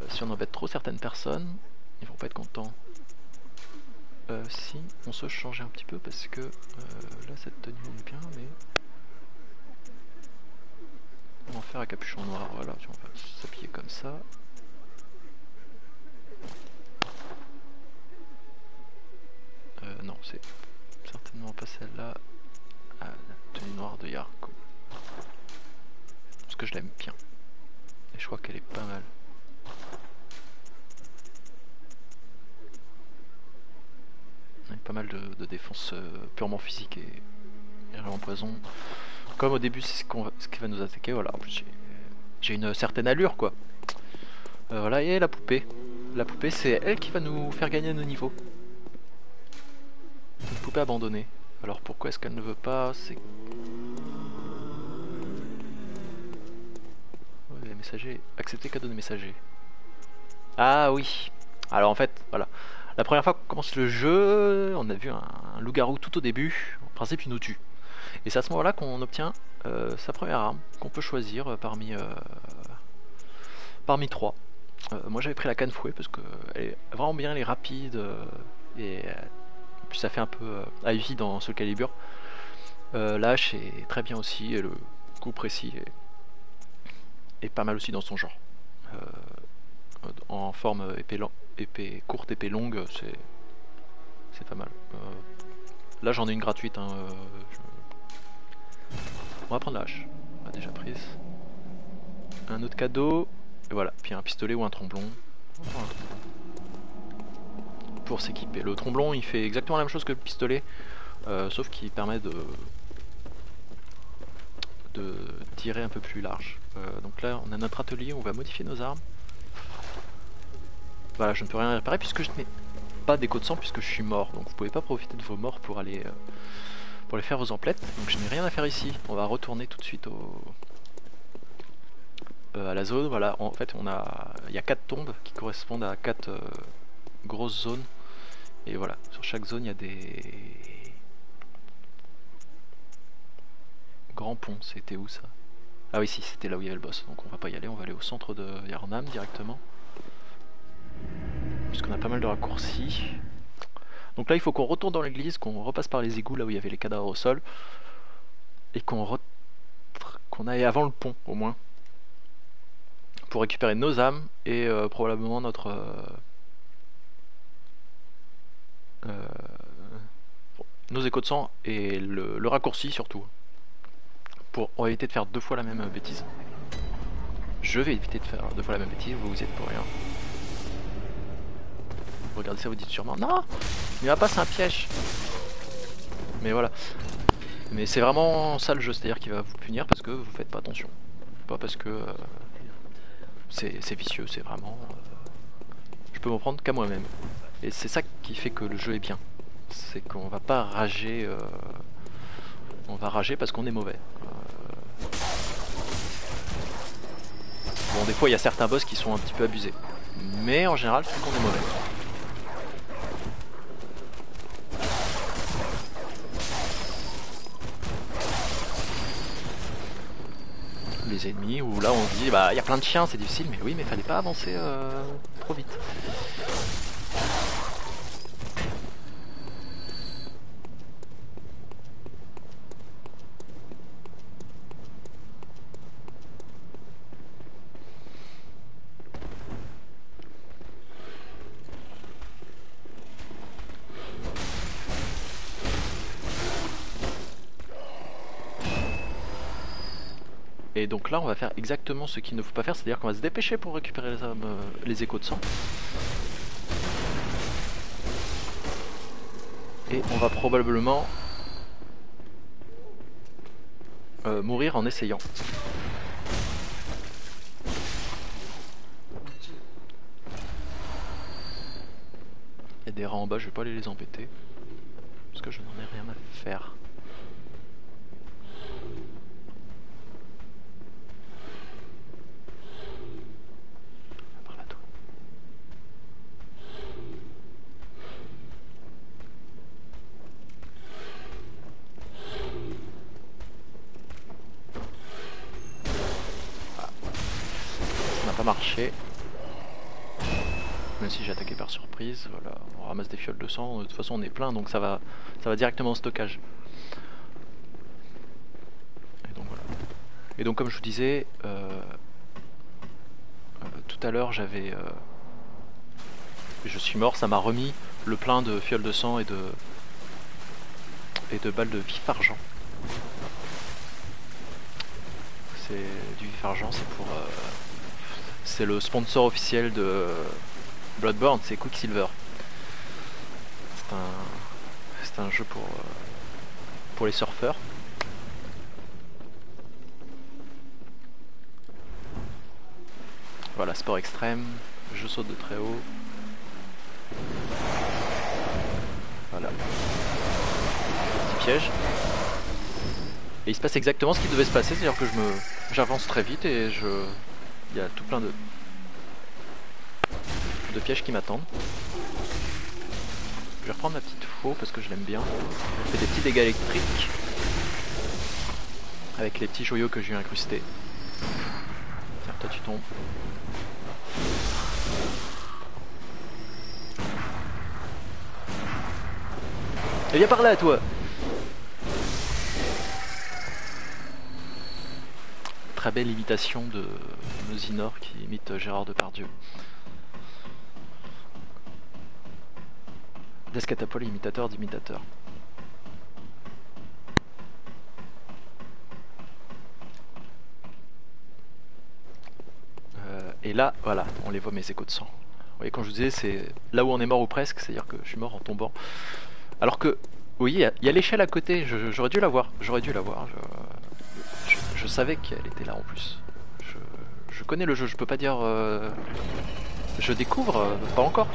Si on embête trop certaines personnes, ils vont pas être contents. Si, on se changeait un petit peu parce que là cette tenue est bien, mais on va en faire un capuchon noir. Voilà, on va s'habiller comme ça. Non, c'est certainement pas celle-là. Ah, la tenue noire de Yarko. Parce que je l'aime bien. Et je crois qu'elle est pas mal. Avec pas mal de défense purement physique et en poison. Comme au début, c'est ce qui va nous attaquer. Voilà, en plus j'ai une certaine allure quoi. Voilà, et la poupée. La poupée, c'est elle qui va nous faire gagner nos niveaux. Une poupée abandonnée. Alors pourquoi est-ce qu'elle ne veut pas? C'est... Ouais, les messagers. Accepter cadeau de messager. Ah oui. Alors en fait, voilà. La première fois qu'on commence le jeu, on a vu un loup-garou tout au début. En principe, il nous tue. Et c'est à ce moment-là qu'on obtient sa première arme, qu'on peut choisir parmi trois. Moi j'avais pris la canne fouet parce qu'elle est vraiment bien, elle est rapide et puis ça fait un peu heavy dans ce calibre. L'hache est très bien aussi et le coup précis est pas mal aussi dans son genre. En forme épée courte, épée longue, c'est pas mal. Là j'en ai une gratuite, hein, on va prendre la hache, on l'a déjà prise. Un autre cadeau, et voilà, puis un pistolet ou un tromblon. On va prendre un tromblon. Pour s'équiper. Le tromblon il fait exactement la même chose que le pistolet, sauf qu'il permet de tirer un peu plus large. Donc là on a notre atelier, on va modifier nos armes. Voilà, je ne peux rien réparer puisque je n'ai pas d'écho de sang puisque je suis mort, donc vous pouvez pas profiter de vos morts pour aller faire vos emplettes. Donc je n'ai rien à faire ici. On va retourner tout de suite à la zone. Voilà, en fait il y a 4 tombes qui correspondent à 4 grosses zones. Et voilà, sur chaque zone il y a des grands ponts. C'était où ça? Ah oui, si, c'était là où il y avait le boss. Donc on va pas y aller, on va aller au centre de Yharnam directement. Puisqu'on a pas mal de raccourcis. Donc là il faut qu'on retourne dans l'église, qu'on repasse par les égouts là où il y avait les cadavres au sol. Et qu'on aille avant le pont au moins. Pour récupérer nos âmes et probablement notre... nos échos de sang et le raccourci surtout. Pour éviter de faire 2 fois la même bêtise. Je vais éviter de faire 2 fois la même bêtise, vous y êtes pour rien. Vous regardez ça, vous dites sûrement non, il va pas, c'est un piège. Mais voilà. Mais c'est vraiment ça le jeu, c'est-à-dire qu'il va vous punir parce que vous faites pas attention. Pas parce que c'est vicieux, c'est vraiment... je peux m'en prendre qu'à moi-même. Et c'est ça qui fait que le jeu est bien. C'est qu'on va pas rager... on va rager parce qu'on est mauvais. Bon, des fois il y a certains boss qui sont un petit peu abusés. Mais en général c'est qu'on est mauvais. Les ennemis où là on se dit bah il y a plein de chiens, c'est difficile, mais oui, mais fallait pas avancer trop vite. Et donc là on va faire exactement ce qu'il ne faut pas faire, c'est-à-dire qu'on va se dépêcher pour récupérer les échos de sang. Et on va probablement mourir en essayant. Il y a des rats en bas, je vais pas aller les embêter. Parce que je n'en ai rien à faire. Marché, même si j'ai attaqué par surprise. Voilà, on ramasse des fioles de sang, de toute façon on est plein donc ça va directement au stockage. Et donc voilà. Et donc comme je vous disais tout à l'heure je suis mort, ça m'a remis le plein de fioles de sang et de balles de vif argent. C'est du vif argent, c'est pour c'est le sponsor officiel de Bloodborne, c'est Quicksilver. C'est un jeu pour les surfeurs. Voilà, sport extrême, je saute de très haut. Voilà. Petit piège. Et il se passe exactement ce qui devait se passer, c'est-à-dire que j'avance très vite et il y a tout plein de pièges qui m'attendent. Je vais reprendre ma petite faux parce que je l'aime bien. Elle fait des petits dégâts électriques avec les petits joyaux que j'ai incrustés. Tiens, toi tu tombes. Et viens par là toi. Très belle imitation de Nosinor qui imite Gérard Depardieu. Des catapultes imitateurs d'imitateurs. Et là, voilà, on les voit mes échos de sang. Vous voyez, quand je vous disais, c'est là où on est mort ou presque, c'est-à-dire que je suis mort en tombant. Alors que, oui, il y a l'échelle à côté, j'aurais dû la voir, je savais qu'elle était là en plus. Je connais le jeu, je peux pas dire... je découvre, pas encore.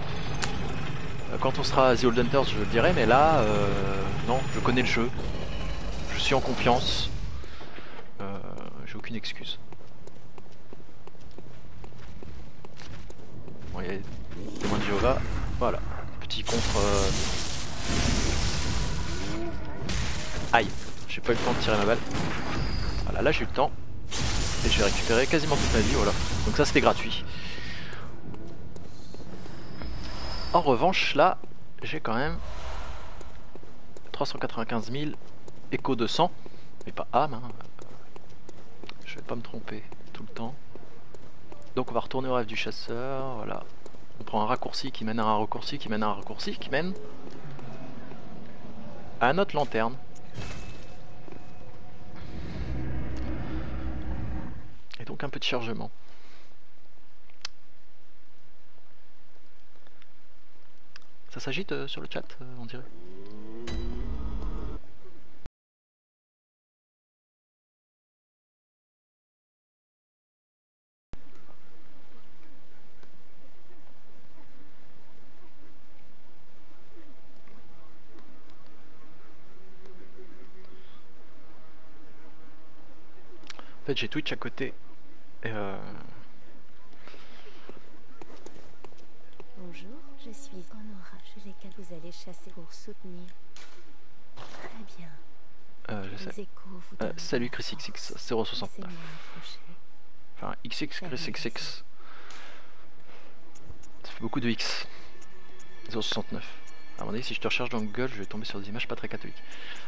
Quand on sera à The Old Hunters, je le dirai, mais là, non, je connais le jeu. Je suis en confiance. J'ai aucune excuse. Bon, il y a des témoins de Jéhovah. Voilà. Petit contre... Aïe. J'ai pas eu le temps de tirer ma balle. Voilà, là j'ai eu le temps. Et j'ai récupéré quasiment toute ma vie, voilà. Donc ça c'était gratuit. En revanche, là, j'ai quand même 395 000 écho de sang. Mais pas âme, hein. Je vais pas me tromper tout le temps. Donc on va retourner au rêve du chasseur, voilà. On prend un raccourci qui mène à un raccourci qui mène à un raccourci qui mène à notre lanterne. Et donc un peu de chargement. Ça s'agite sur le chat, on dirait. En fait j'ai Twitch à côté. Et Bonjour, je suis Honora. Je les que vous allez chasser pour soutenir. Très bien. je sais. Les échos vous donnent Salut ChrisXX 069. Laissez-moi approcher. Enfin XX ChrisXX. Ça fait beaucoup de X. 069. À mon avis, si je te recherche dans Google, je vais tomber sur des images pas très catholiques.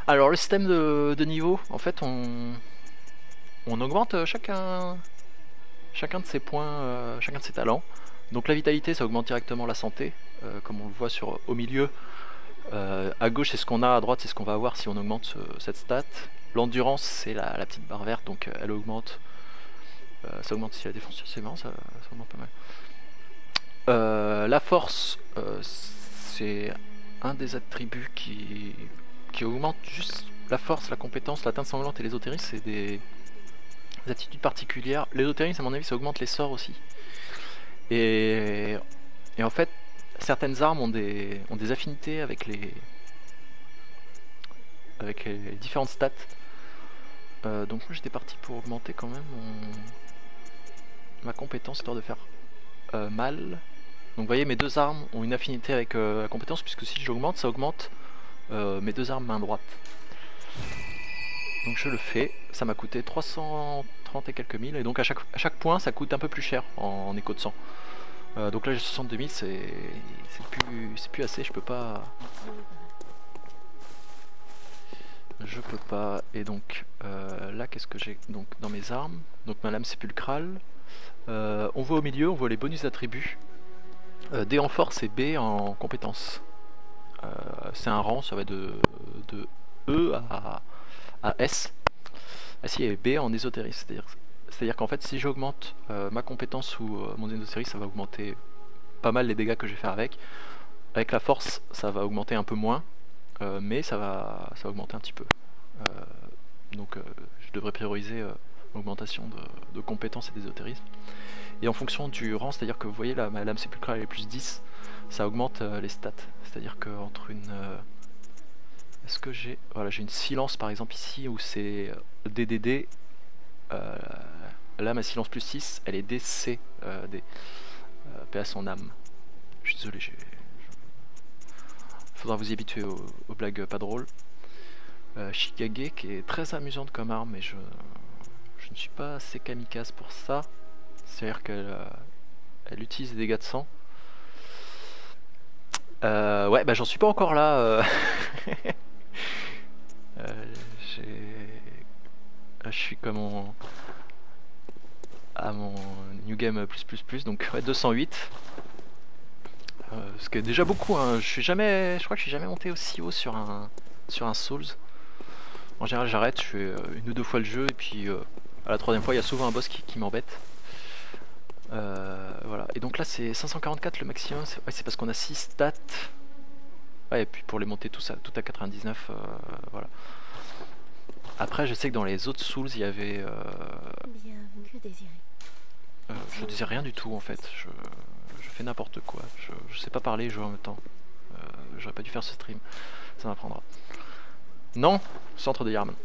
Alors le système de niveau, en fait on augmente chacun de ses points, chacun de ses talents. Donc la vitalité, ça augmente directement la santé, comme on le voit au milieu. À gauche c'est ce qu'on a, à droite c'est ce qu'on va avoir si on augmente cette stat. L'endurance c'est la petite barre verte, donc elle augmente. Ça augmente si la défense, c'est marrant, ça augmente pas mal. La force, c'est un des attributs qui augmente juste la force, la compétence, la teinte sanglante et l'ésotérisme, c'est des attitudes particulières. L'ésotérisme, à mon avis, ça augmente les sorts aussi. Et en fait, certaines armes ont des affinités avec les différentes stats. Donc moi j'étais parti pour augmenter quand même ma compétence, histoire de faire mal. Donc vous voyez, mes deux armes ont une affinité avec la compétence, puisque si j'augmente, ça augmente mes deux armes main droite. Donc je le fais, ça m'a coûté 330 et quelques mille, et donc à chaque point ça coûte un peu plus cher en écho de sang. Donc là j'ai 62 000, c'est plus assez, je peux pas, et donc là qu'est-ce que j'ai donc dans mes armes? Donc ma lame sépulcrale, on voit au milieu, on voit les bonus attributs, D en force et B en compétence. C'est un rang, ça va de E à S. Si, et B en ésotérisme, c'est-à-dire qu'en fait si j'augmente ma compétence ou mon ésotérisme, ça va augmenter pas mal les dégâts que je vais faire avec. Avec la force ça va augmenter un peu moins, mais ça va augmenter un petit peu. Donc je devrais prioriser l'augmentation de compétences et d'ésotérisme. Et en fonction du rang, c'est-à-dire que vous voyez là, ma lame sépulcrale elle est plus 10, ça augmente les stats. C'est-à-dire qu'entre une... est-ce que j'ai... Voilà, j'ai une silence par exemple ici où c'est DDD. Là ma silence plus 6, elle est DC. Paix à son âme. Je suis désolé, faudra vous y habituer aux blagues pas drôles. Shikage qui est très amusante comme arme, mais je ne suis pas assez kamikaze pour ça. C'est-à-dire qu'elle utilise des dégâts de sang. Ouais, bah j'en suis pas encore là. Je suis comme à mon New Game plus, donc ouais, 208. Ce qui est déjà beaucoup, hein. Je crois que je suis jamais monté aussi haut sur un Souls. En général j'arrête, je fais une ou deux fois le jeu et puis à la troisième fois il y a souvent un boss qui m'embête. Voilà, et donc là c'est 544 le maximum, c'est parce qu'on a 6 stats. Ouais, et puis pour les monter tout à 99, voilà. Après je sais que dans les autres Souls il y avait... Bien, que désirer. je disais rien du tout en fait, je fais n'importe quoi, je sais pas parler et jouer en même temps. J'aurais pas dû faire ce stream, ça m'apprendra. Non, centre de Yarman.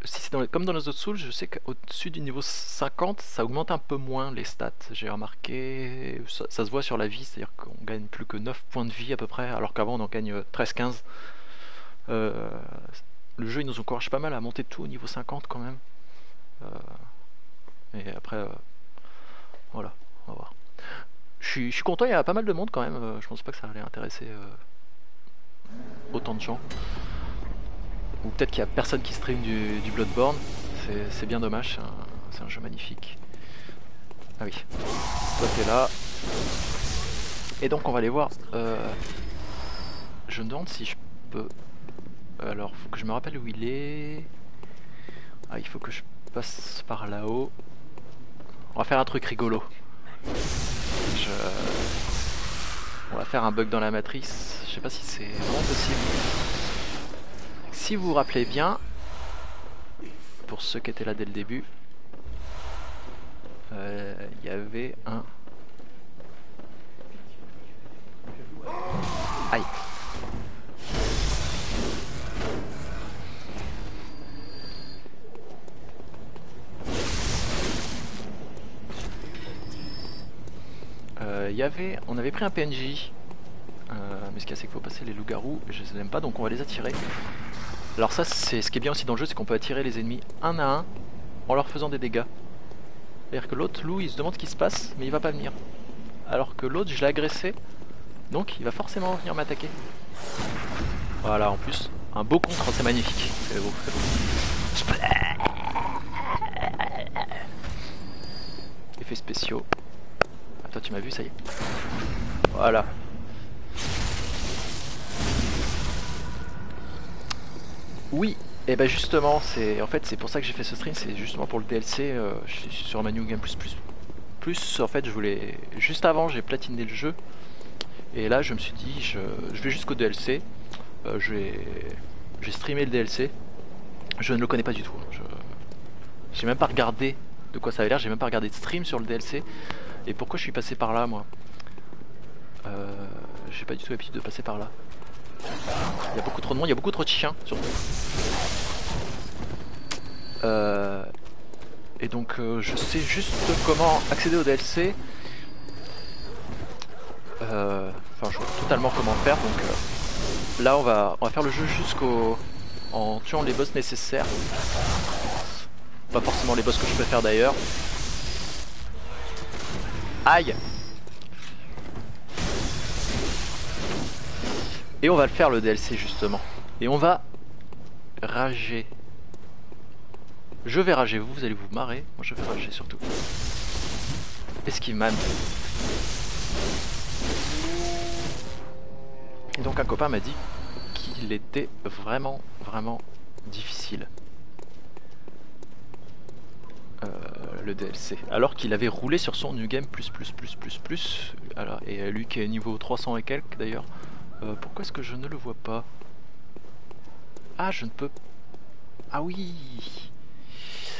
Si c'est comme dans les autres Souls, je sais qu'au-dessus du niveau 50, ça augmente un peu moins les stats. J'ai remarqué, ça se voit sur la vie, c'est-à-dire qu'on gagne plus que 9 points de vie à peu près, alors qu'avant on en gagne 13-15. Le jeu il nous encourage pas mal à monter tout au niveau 50 quand même. Et après, voilà, on va voir. Je suis content, il y a pas mal de monde quand même, je pense pas que ça allait intéresser autant de gens. Ou peut-être qu'il y a personne qui stream du Bloodborne, c'est bien dommage, c'est un jeu magnifique. Ah oui, toi t'es là. Et donc on va aller voir, je me demande si je peux... Alors faut que je me rappelle où il est. Ah il faut que je passe par là-haut. On va faire un truc rigolo. On va faire un bug dans la matrice, je sais pas si c'est vraiment possible. Si vous vous rappelez bien, pour ceux qui étaient là dès le début, il y avait un... Aïe. On avait pris un PNJ, mais ce qu'il y a c'est qu'il faut passer les loups-garous, je les aime pas donc on va les attirer. Alors ça c'est ce qui est bien aussi dans le jeu, c'est qu'on peut attirer les ennemis un à un en leur faisant des dégâts. C'est-à-dire que l'autre loup il se demande ce qui se passe mais il va pas venir. Alors que l'autre je l'ai agressé, donc il va forcément venir m'attaquer. Voilà, en plus un beau contre, c'est magnifique, c'est beau, c'est beau. Effets spéciaux. Ah, toi tu m'as vu, ça y est. Voilà. Oui, et ben justement, c'est pour ça que j'ai fait ce stream, c'est justement pour le DLC. Je suis sur ma New Game Plus. En fait, je voulais juste avant, j'ai platiné le jeu, et là, je me suis dit, je vais jusqu'au DLC. J'ai streamé le DLC. Je ne le connais pas du tout. J'ai même pas regardé de quoi ça avait l'air. J'ai même pas regardé de stream sur le DLC. Et pourquoi je suis passé par là, moi? J'ai pas du tout l'habitude de passer par là. Il y a beaucoup trop de monde, il y a beaucoup trop de chiens surtout. Et donc je sais juste comment accéder au DLC. Enfin je vois totalement comment faire. Donc là on va faire le jeu en tuant les boss nécessaires. Pas forcément les boss que je préfère d'ailleurs. Aïe! Et on va le faire le DLC justement. Et on va rager. Je vais rager, vous allez vous marrer. Moi je vais rager surtout. Esquive man. Et donc un copain m'a dit qu'il était vraiment difficile. Le DLC. Alors qu'il avait roulé sur son New Game plus. Alors, et lui qui est niveau 300 et quelques d'ailleurs. Pourquoi est-ce que je ne le vois pas? Ah, je ne peux... Ah oui.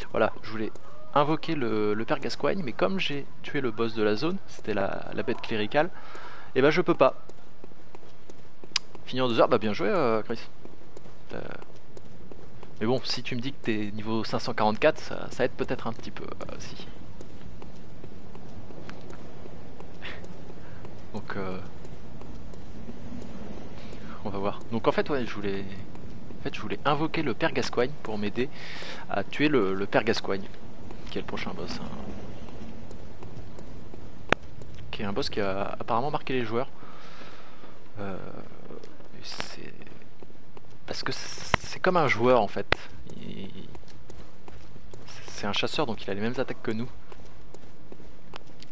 Voilà, je voulais invoquer le père Gascoigne, mais comme j'ai tué le boss de la zone, c'était la bête cléricale, et ben je peux pas. Finir en 2 heures, bah bien joué Chris. Mais bon, si tu me dis que t'es niveau 544, ça aide peut-être un petit peu aussi. Donc on va voir. Donc en fait ouais, je voulais invoquer le père Gascoigne pour m'aider à tuer le père Gascoigne, qui est le prochain boss. Hein. Qui est un boss qui a apparemment marqué les joueurs. C'est parce que c'est comme un joueur en fait. C'est un chasseur donc il a les mêmes attaques que nous.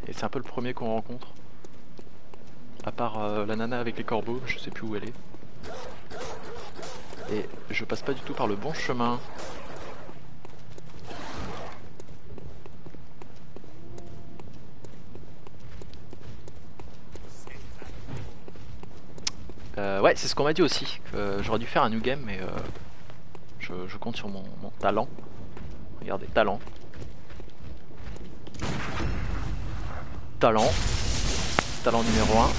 Et c'est un peu le premier qu'on rencontre. À part la nana avec les corbeaux, je sais plus où elle est. Et je passe pas du tout par le bon chemin. Ouais, c'est ce qu'on m'a dit aussi. J'aurais dû faire un new game, mais je compte sur mon talent. Regardez, talent. Talent. Talent numéro 1.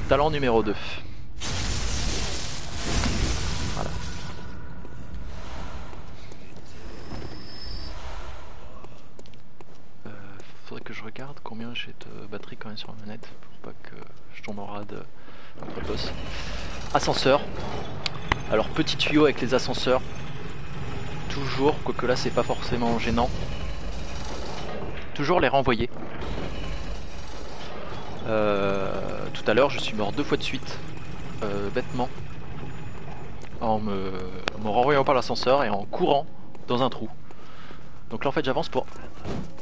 Talent numéro 2. Voilà. Faudrait que je regarde combien j'ai de batterie quand même sur la manette pour pas que je tombe en rade contre le boss. Ascenseur. Alors petit tuyau avec les ascenseurs. Toujours, quoique là c'est pas forcément gênant. Toujours les renvoyer. Tout à l'heure je suis mort 2 fois de suite. Bêtement. En me renvoyant par l'ascenseur et en courant dans un trou. Donc là en fait j'avance pour...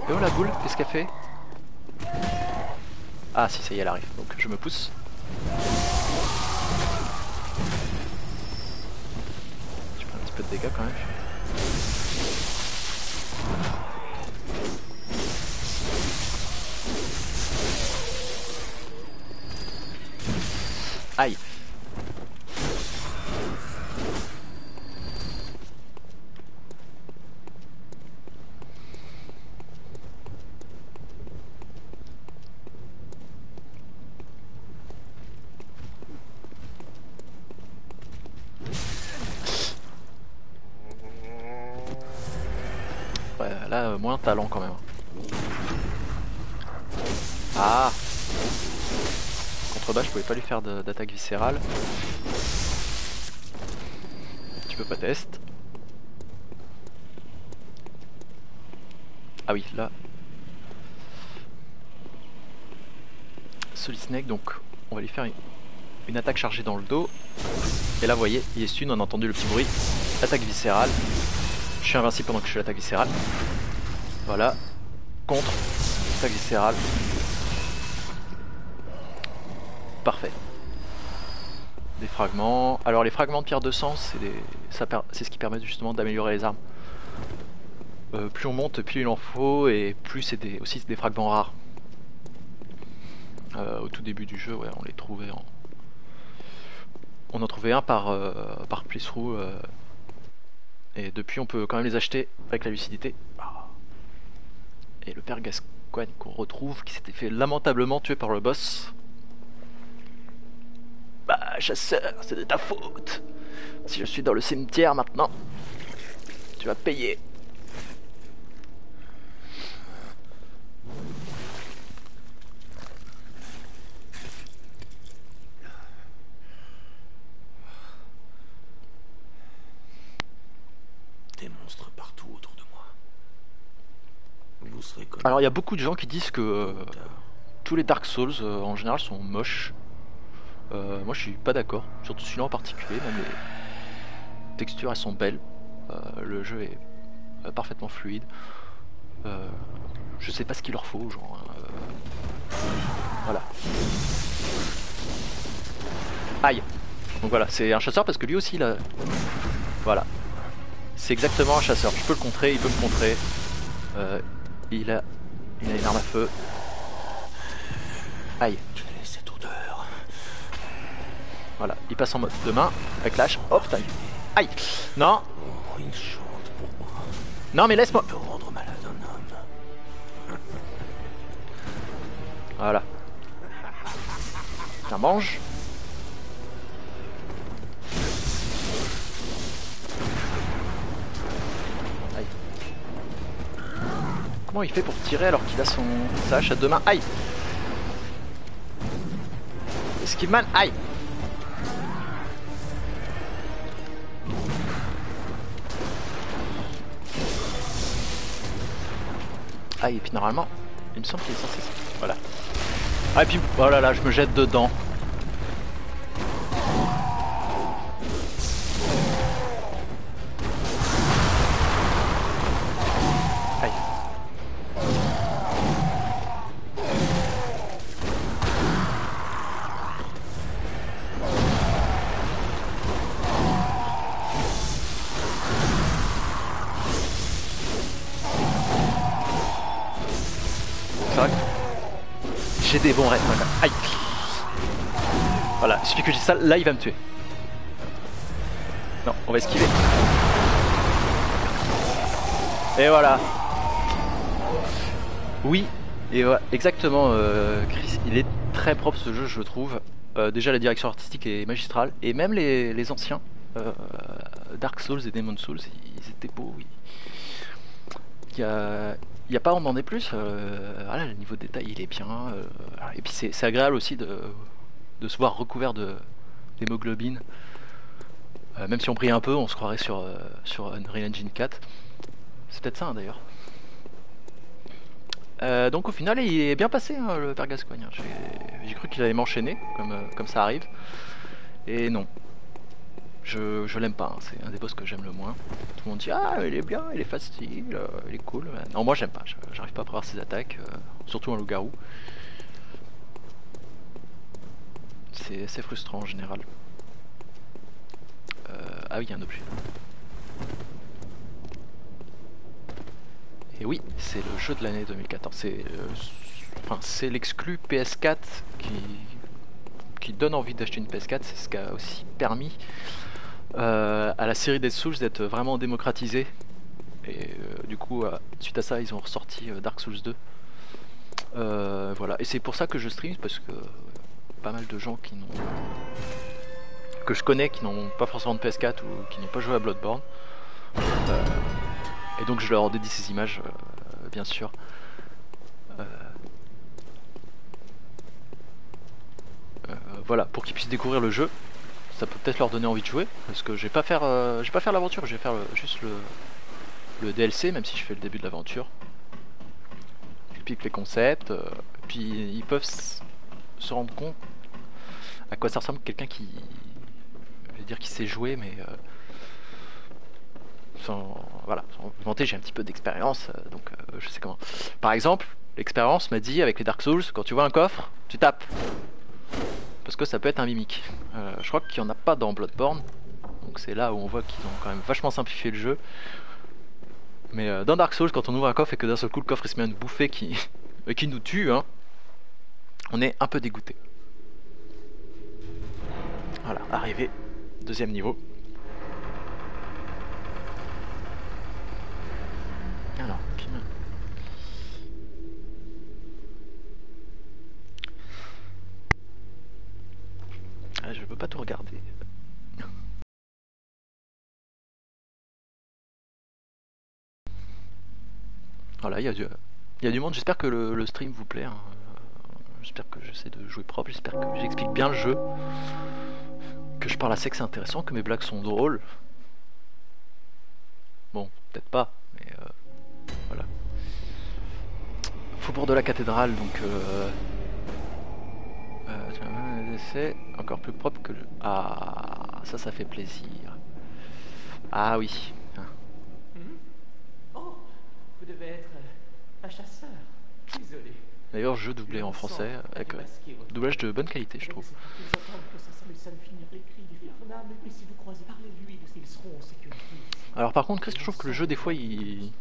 Et oh la boule, qu'est-ce qu'elle fait? Ah si, ça y est, elle arrive. Donc je me pousse. Je prends un petit peu de dégâts quand même. Aïe. Ouais, là, moins talent quand même. Ah. Contrebas, je pouvais pas lui faire d'attaque viscérale. Tu peux pas test. Ah oui, là. Solid Snake, donc on va lui faire une attaque chargée dans le dos. Et là, vous voyez, il est stun, on a entendu le petit bruit. Attaque viscérale. Je suis invincible pendant que je fais l'attaque viscérale. Voilà. Contre. Attaque viscérale. Parfait. Des fragments. Alors les fragments de pierre de sang, c'est ce qui permet justement d'améliorer les armes. Plus on monte, plus il en faut, et plus c'est aussi des fragments rares. Au tout début du jeu, ouais, on les trouvait en... On en trouvait un par playthrough. Et depuis on peut quand même les acheter avec la lucidité. Et le père Gascoigne qu'on retrouve, qui s'était fait lamentablement tuer par le boss. Bah chasseur, c'est de ta faute. Si je suis dans le cimetière maintenant, tu vas payer. Des monstres partout autour de moi. Vous serez comme... Alors il y a beaucoup de gens qui disent que tous les Dark Souls en général sont moches. Moi je suis pas d'accord, surtout celui-là en particulier. Même les textures elles sont belles, le jeu est parfaitement fluide. Je sais pas ce qu'il leur faut, genre. Voilà. Aïe. Donc voilà, c'est un chasseur parce que lui aussi il a... Voilà. C'est exactement un chasseur. Je peux le contrer, il peut me contrer. Il a une arme à feu. Aïe. Cette odeur. Voilà, il passe en mode de main avec l'âge. Oh putain. Aïe. Non. Oh, il chante pour moi. Non mais laisse-moi. Il peut rendre malade un homme. Voilà. Tiens, mange. Aïe. Comment il fait pour tirer alors qu'il a sa hache à deux mains? Aïe. Esquive man. Aïe. Ah et puis normalement il me semble qu'il est censé... Voilà. Ah et puis voilà, là je me jette dedans. j'ai des bons raids. Voilà. Aïe. Voilà, il suffit que je dise ça, là il va me tuer. Non, on va esquiver. Et voilà. Oui, et voilà, exactement, Chris, il est très propre ce jeu, je trouve. Déjà la direction artistique est magistrale, et même les anciens, Dark Souls et Demon Souls, ils étaient beaux. Il y a pas à en demander plus. Voilà, le niveau de détail il est bien, et puis c'est agréable aussi de se voir recouvert d'hémoglobine. Même si on brille un peu, on se croirait sur Unreal Engine 4. C'est peut-être ça, hein, d'ailleurs. Donc au final il est bien passé, hein, le père Gascoigne. J'ai cru qu'il allait m'enchaîner comme ça arrive. Et non. Je l'aime pas, hein. C'est un des boss que j'aime le moins. Tout le monde dit ah il est bien, il est facile, il est cool. Non, moi j'aime pas, j'arrive pas à prévoir ses attaques, surtout un loup-garou. C'est frustrant en général. Ah oui, il y a un objet. Et oui, c'est le jeu de l'année 2014. C'est l'exclu PS4 qui donne envie d'acheter une PS4. C'est ce qui a aussi permis à la série des Souls d'être vraiment démocratisée. Et du coup, suite à ça, ils ont ressorti Dark Souls 2. Voilà. Et c'est pour ça que je stream, parce que pas mal de gens que je connais qui n'ont pas forcément de PS4 ou qui n'ont pas joué à Bloodborne. Et donc je leur dédie ces images, bien sûr. Voilà, pour qu'ils puissent découvrir le jeu. Ça peut peut-être leur donner envie de jouer, parce que je vais pas faire l'aventure, je vais faire juste le DLC, même si je fais le début de l'aventure. J'explique les concepts, puis ils peuvent se rendre compte à quoi ça ressemble quelqu'un qui, je vais dire, qui sait jouer, mais voilà, sans vanter, j'ai un petit peu d'expérience, donc je sais comment. Par exemple, l'expérience m'a dit avec les Dark Souls, quand tu vois un coffre, tu tapes. Parce que ça peut être un mimique. Je crois qu'il n'y en a pas dans Bloodborne, donc c'est là où on voit qu'ils ont quand même vachement simplifié le jeu. Mais dans Dark Souls, quand on ouvre un coffre et que d'un seul coup le coffre il se met à nous bouffer qui nous tue, hein, on est un peu dégoûté. Voilà, arrivé, deuxième niveau. Alors, je peux pas tout regarder. Voilà, il y a du monde, j'espère que le stream vous plaît, hein. J'espère que j'essaie de jouer propre, j'espère que j'explique bien le jeu, que je parle assez, que c'est intéressant, que mes blagues sont drôles. Bon, peut-être pas, mais voilà. Faubourg de la cathédrale, donc c'est encore plus propre que le... Ah, ça fait plaisir. Ah oui. Oh, vous devez être un chasseur. Désolé. D'ailleurs, jeu doublé en français, avec doublage de bonne qualité, je trouve. Alors par contre, Chris, je trouve que le jeu, des fois, il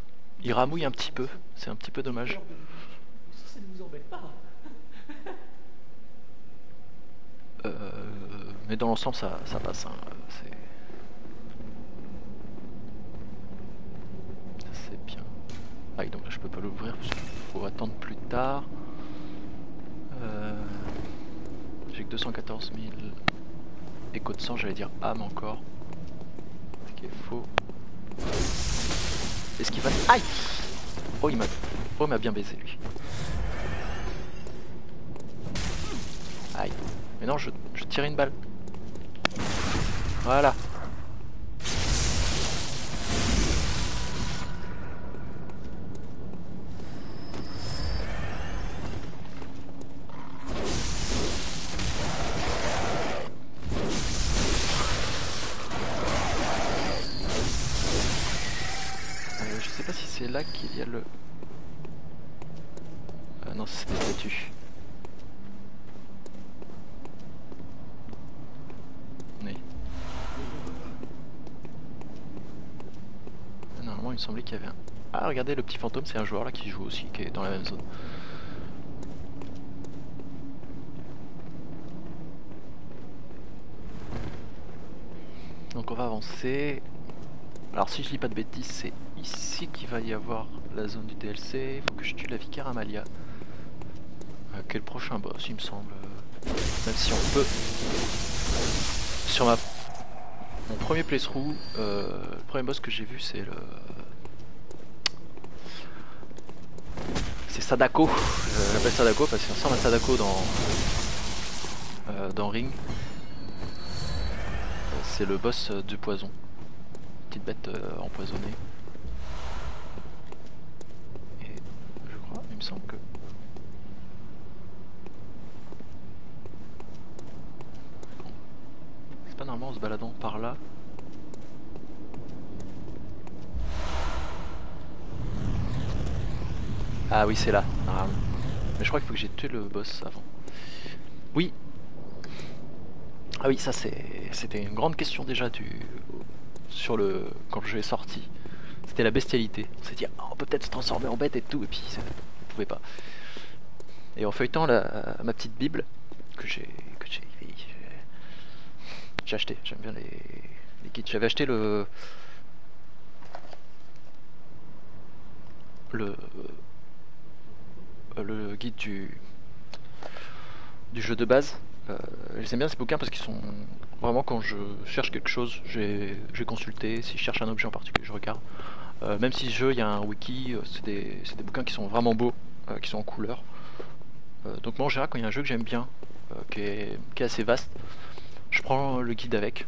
ramouille un petit peu. C'est un petit peu dommage. Ça ne vous embête pas. Mais dans l'ensemble, ça passe. Hein. C'est bien. Ah, et donc là, je peux pas l'ouvrir parce qu'il faut attendre plus tard. J'ai que 214 000 échos de sang, j'allais dire âme encore. Ce qui est faux. Est-ce qu'il va... Aïe! Oh, il m'a bien baisé, lui. Aïe. Mais non, je tirais une balle. Voilà. Je sais pas si c'est là qu'il y a le... non, c'est des statues. Oui. Normalement, il me semblait qu'il y avait un... Ah, regardez, le petit fantôme, c'est un joueur là qui joue aussi, qui est dans la même zone. Donc on va avancer. Alors si je lis pas de bêtises, c'est ici qu'il va y avoir la zone du DLC. Il faut que je tue la vicaire Amalia. Quel prochain boss il me semble. Même si on peut. Sur mon premier playthrough, le premier boss que j'ai vu c'est le. C'est Sadako. J'appelle Sadako parce qu'il ressemble à Sadako dans Ring. C'est le boss du poison. Petite bête empoisonnée. Et je crois, il me semble que. C'est pas normalement en se baladant par là. Ah oui, c'est là, normalement. Mais je crois qu'il faut que j'ai tué le boss avant. Oui. Ah oui, ça c'était une grande question déjà quand le jeu est sorti. C'était la bestialité. On s'est dit, oh, on peut peut-être se transformer en bête et tout, et puis on pouvait pas. Et en feuilletant ma petite bible que j'ai acheté, j'aime bien les guides. J'avais acheté le guide du jeu de base. J'aime bien ces bouquins parce qu'ils sont vraiment, quand je cherche quelque chose, j'ai consulté. Si je cherche un objet en particulier, je regarde. Même si ce jeu, il y a un wiki, c'est des bouquins qui sont vraiment beaux, qui sont en couleur. Donc moi en général, quand il y a un jeu que j'aime bien, qui est assez vaste, je prends le guide avec.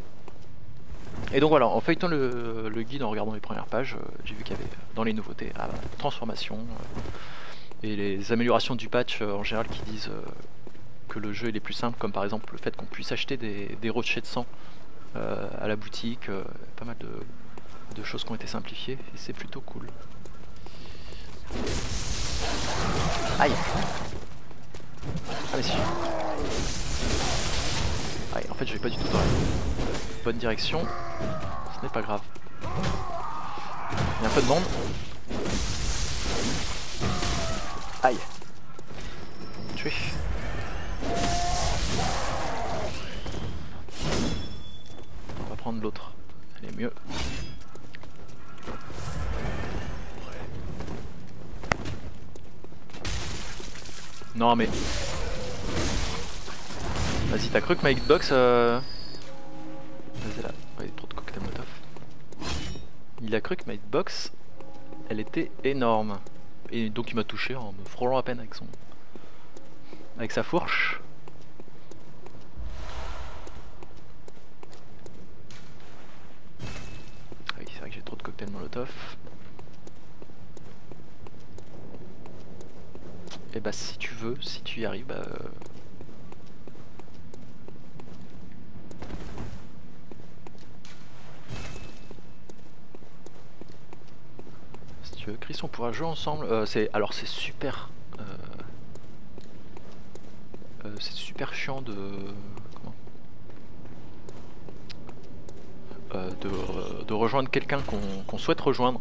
Et donc voilà, en feuilletant le guide, en regardant les premières pages, j'ai vu qu'il y avait dans les nouveautés transformation et les améliorations du patch en général qui disent que le jeu il est plus simple, comme par exemple le fait qu'on puisse acheter des rochers de sang à la boutique, pas mal de choses qui ont été simplifiées et c'est plutôt cool. Aïe. Ah mais si. Aïe, en fait je vais pas du tout dans la bonne direction, ce n'est pas grave. Il y a un peu de monde. Aïe. Tué. On va prendre l'autre, elle est mieux. Non mais... Vas-y, t'as cru que ma hitbox... Vas-y là, il y a trop de cocktail molotov. Il a cru que ma hitbox, elle était énorme. Et donc il m'a touché en me frôlant à peine avec sa fourche. Ah oui, c'est vrai que j'ai trop de cocktails molotov. Et bah si tu veux, si tu y arrives, bah... Si tu veux, Chris, on pourra jouer ensemble. Alors c'est super... c'est super chiant de... de rejoindre quelqu'un qu'on souhaite rejoindre.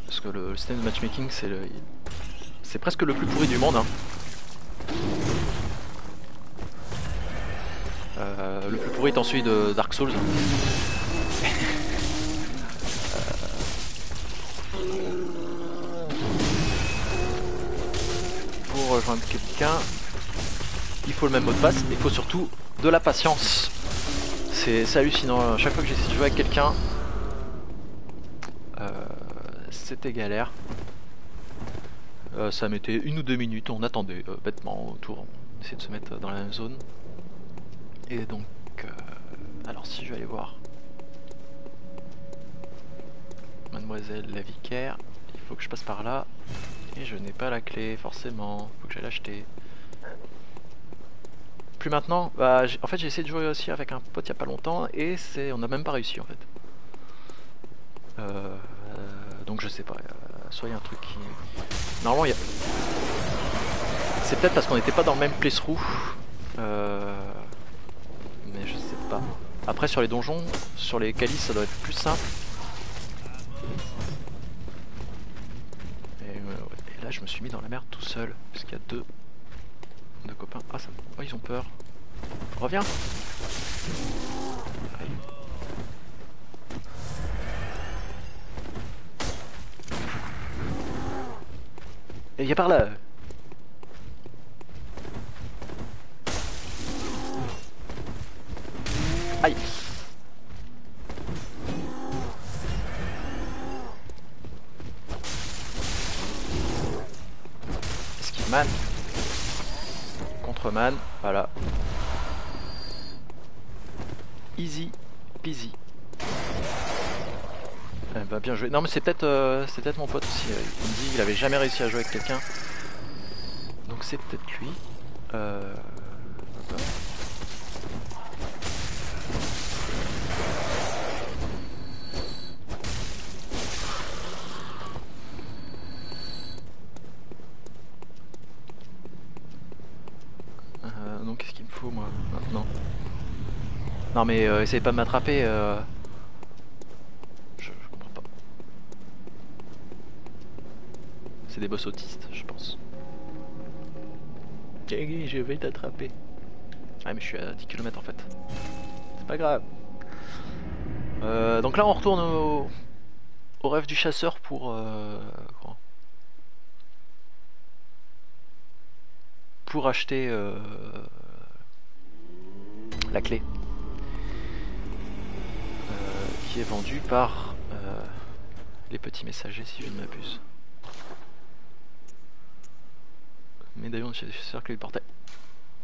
Parce que le système de matchmaking, c'est presque le plus pourri du monde. Hein. Le plus pourri étant celui de Dark Souls. Pour rejoindre quelqu'un, il faut le même mot de passe, il faut surtout de la patience. C'est hallucinant, à chaque fois que j'essaie de jouer avec quelqu'un, c'était galère. Ça mettait 1 ou 2 minutes, on attendait bêtement autour, on essayait de se mettre dans la même zone. Et donc, alors si je vais aller voir Mademoiselle la vicaire, il faut que je passe par là. Et je n'ai pas la clé, forcément, faut que j'aille l'acheter. Plus maintenant, bah, en fait j'ai essayé de jouer aussi avec un pote il y a pas longtemps et on n'a même pas réussi en fait. Donc je sais pas, soit il y a un truc qui... Normalement il y a... C'est peut-être parce qu'on n'était pas dans le même playthrough. Mais je sais pas. Après sur les donjons, sur les calices ça doit être plus simple. Et là je me suis mis dans la merde tout seul, parce qu'il y a deux copains. Ah ça... Oh, ils ont peur. Reviens. Allez. Et il y a par là. Aïe. Esquive man. Contre-man, voilà. Easy peasy. Bah bien joué. Non mais c'est peut-être mon pote aussi. Il me dit qu'il avait jamais réussi à jouer avec quelqu'un. Donc c'est peut-être lui. Voilà. Donc qu'est-ce qu'il me faut moi maintenant? Non mais essayez pas de m'attraper. Je comprends pas. C'est des boss autistes, je pense. Je vais t'attraper. Ah mais je suis à 10 km en fait. C'est pas grave. Donc là on retourne au rêve du chasseur pour acheter la clé qui est vendue par les petits messagers si je ne m'abuse. Médaillon de chasseur, clé du portail.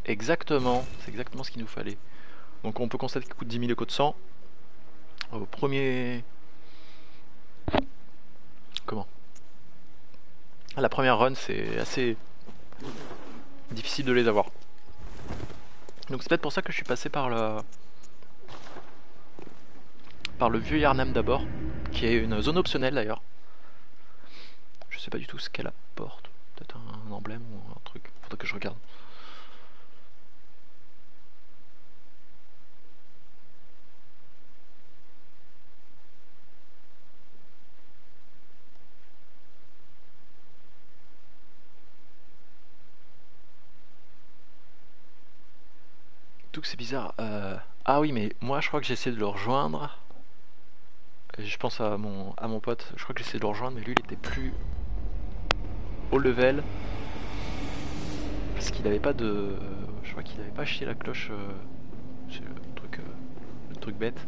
Exactement, c'est exactement ce qu'il nous fallait. Donc on peut constater qu'il coûte 10 000 échos de sang. Au premier... Comment? La première run c'est assez difficile de les avoir. Donc c'est peut-être pour ça que je suis passé par le vieux Yharnam d'abord, qui est une zone optionnelle d'ailleurs. Je sais pas du tout ce qu'elle apporte. Peut-être un emblème ou un truc. Faudrait que je regarde. Tout que c'est bizarre. Ah oui, mais moi je crois que j'essaie de le rejoindre. Et je pense à mon pote. Je crois que j'essaie de le rejoindre, mais lui il était plus haut level. Parce qu'il avait pas de... Je crois qu'il avait pas acheté la cloche... c'est le truc bête.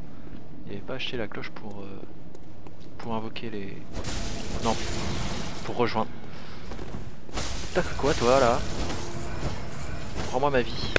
Il avait pas acheté la cloche pour invoquer les... Non, pour rejoindre. T'as fait quoi toi là? Prends-moi ma vie.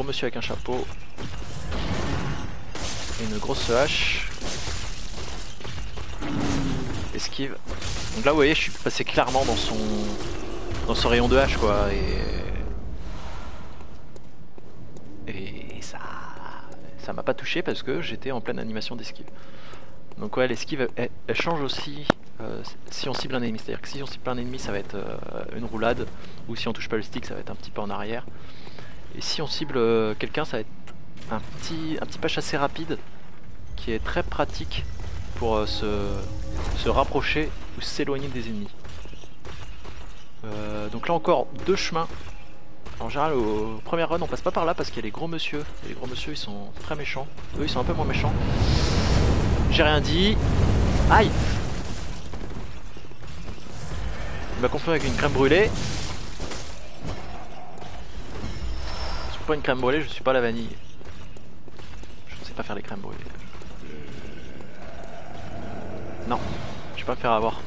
Monsieur avec un chapeau et une grosse hache. Esquive. Donc là vous voyez je suis passé clairement dans son rayon de hache quoi et ça m'a pas touché parce que j'étais en pleine animation d'esquive. Donc ouais l'esquive elle change aussi si on cible un ennemi, c'est à dire que si on cible un ennemi ça va être une roulade, ou si on touche pas le stick ça va être un petit peu en arrière. Et si on cible quelqu'un, ça va être un petit pas chassé rapide qui est très pratique pour se rapprocher ou s'éloigner des ennemis. Donc là encore, deux chemins. En général, au premier run, on passe pas par là parce qu'il y a les gros monsieur. Et les gros monsieur, ils sont très méchants. Eux, ils sont un peu moins méchants. J'ai rien dit. Aïe! Il m'a confondu avec une crème brûlée. Pas une crème brûlée, je suis pas la vanille. Je ne sais pas faire les crèmes brûlées. Non, je vais pas me faire avoir.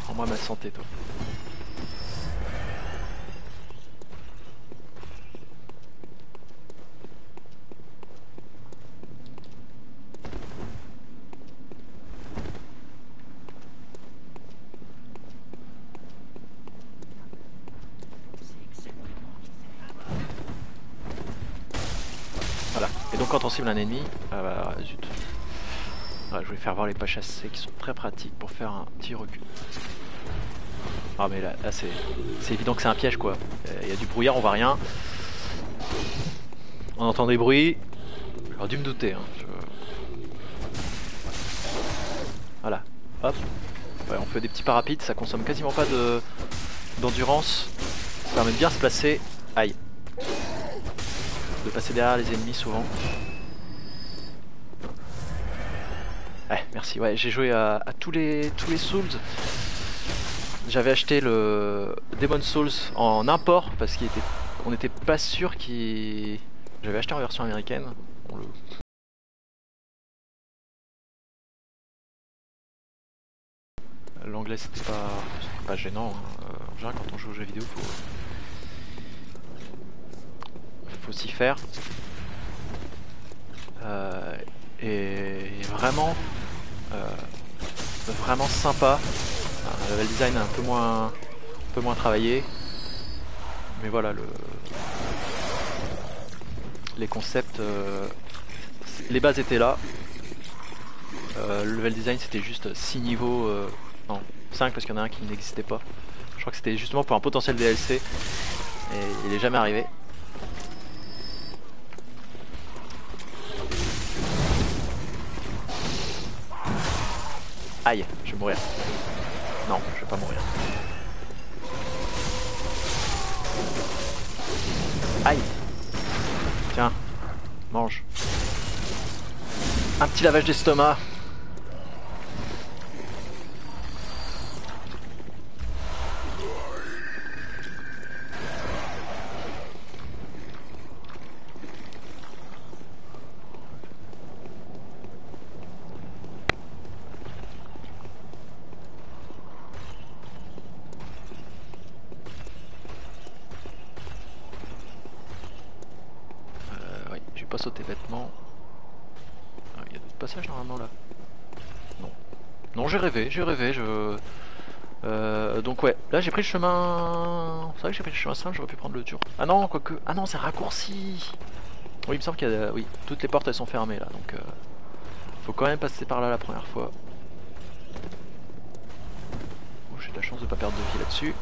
Prends-moi ma santé, toi. Voilà. Et donc quand on cible un ennemi, bah, zut. Ouais, je voulais faire voir les pas chassés qui sont très pratiques pour faire un petit recul. Ah mais là c'est évident que c'est un piège quoi. Il y a du brouillard, on voit rien. On entend des bruits. J'aurais dû me douter. Hein. Voilà. Hop. Ouais, on fait des petits pas rapides, ça consomme quasiment pas d'endurance. Ça permet de bien se placer. Aïe. De passer derrière les ennemis souvent. Ouais, merci. Ouais, j'ai joué à tous les Souls. J'avais acheté le Demon Souls en import parce qu'on n'était pas sûr qu'il. J'avais acheté en version américaine. L'anglais c'était pas gênant. Hein. En général, quand on joue aux jeux vidéo, faut s'y faire. Et vraiment, vraiment sympa. Le level design est un peu moins travaillé, mais voilà les concepts, les bases étaient là. Le level design c'était juste 6 niveaux, non 5 parce qu'il y en a un qui n'existait pas. Je crois que c'était justement pour un potentiel DLC et il est jamais arrivé. Aïe, je vais mourir. Non, je vais pas mourir. Aïe. Tiens, mange. Un petit lavage d'estomac. Pas sauter bêtement. Il y a d'autres passages normalement là. Non. Non, j'ai rêvé, donc ouais, là j'ai pris le chemin. C'est vrai que j'ai pris le chemin simple, j'aurais pu prendre le tour. Ah non, quoique. Ah non, c'est raccourci. Oui, il me semble qu'il y a. Oui, toutes les portes elles sont fermées là, donc faut quand même passer par là la première fois. Oh, j'ai de la chance de pas perdre de vie là-dessus.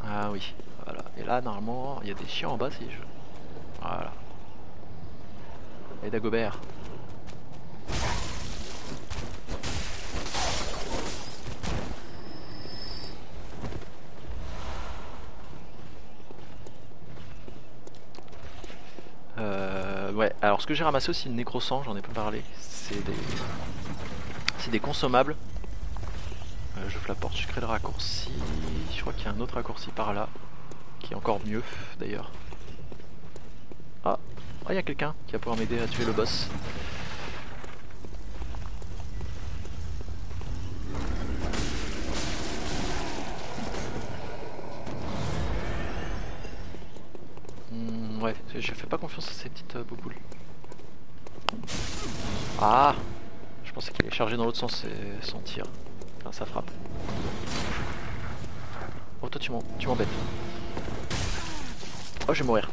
Ah oui. Voilà. Et là, normalement, il y a des chiens en bas si je. Voilà. Et Dagobert. Ouais, alors ce que j'ai ramassé aussi, le nécrosang, j'en ai pas parlé. C'est des consommables. J'ouvre la porte, je crée le raccourci. Je crois qu'il y a un autre raccourci par là. Qui est encore mieux d'ailleurs. Ah, il y a quelqu'un qui va pouvoir m'aider à tuer le boss. Ouais, je fais pas confiance à ces petites bouboules. Ah, je pensais qu'il allait charger dans l'autre sens son tir. Enfin, ça frappe. Oh, toi tu m'embêtes. Oh, je vais mourir.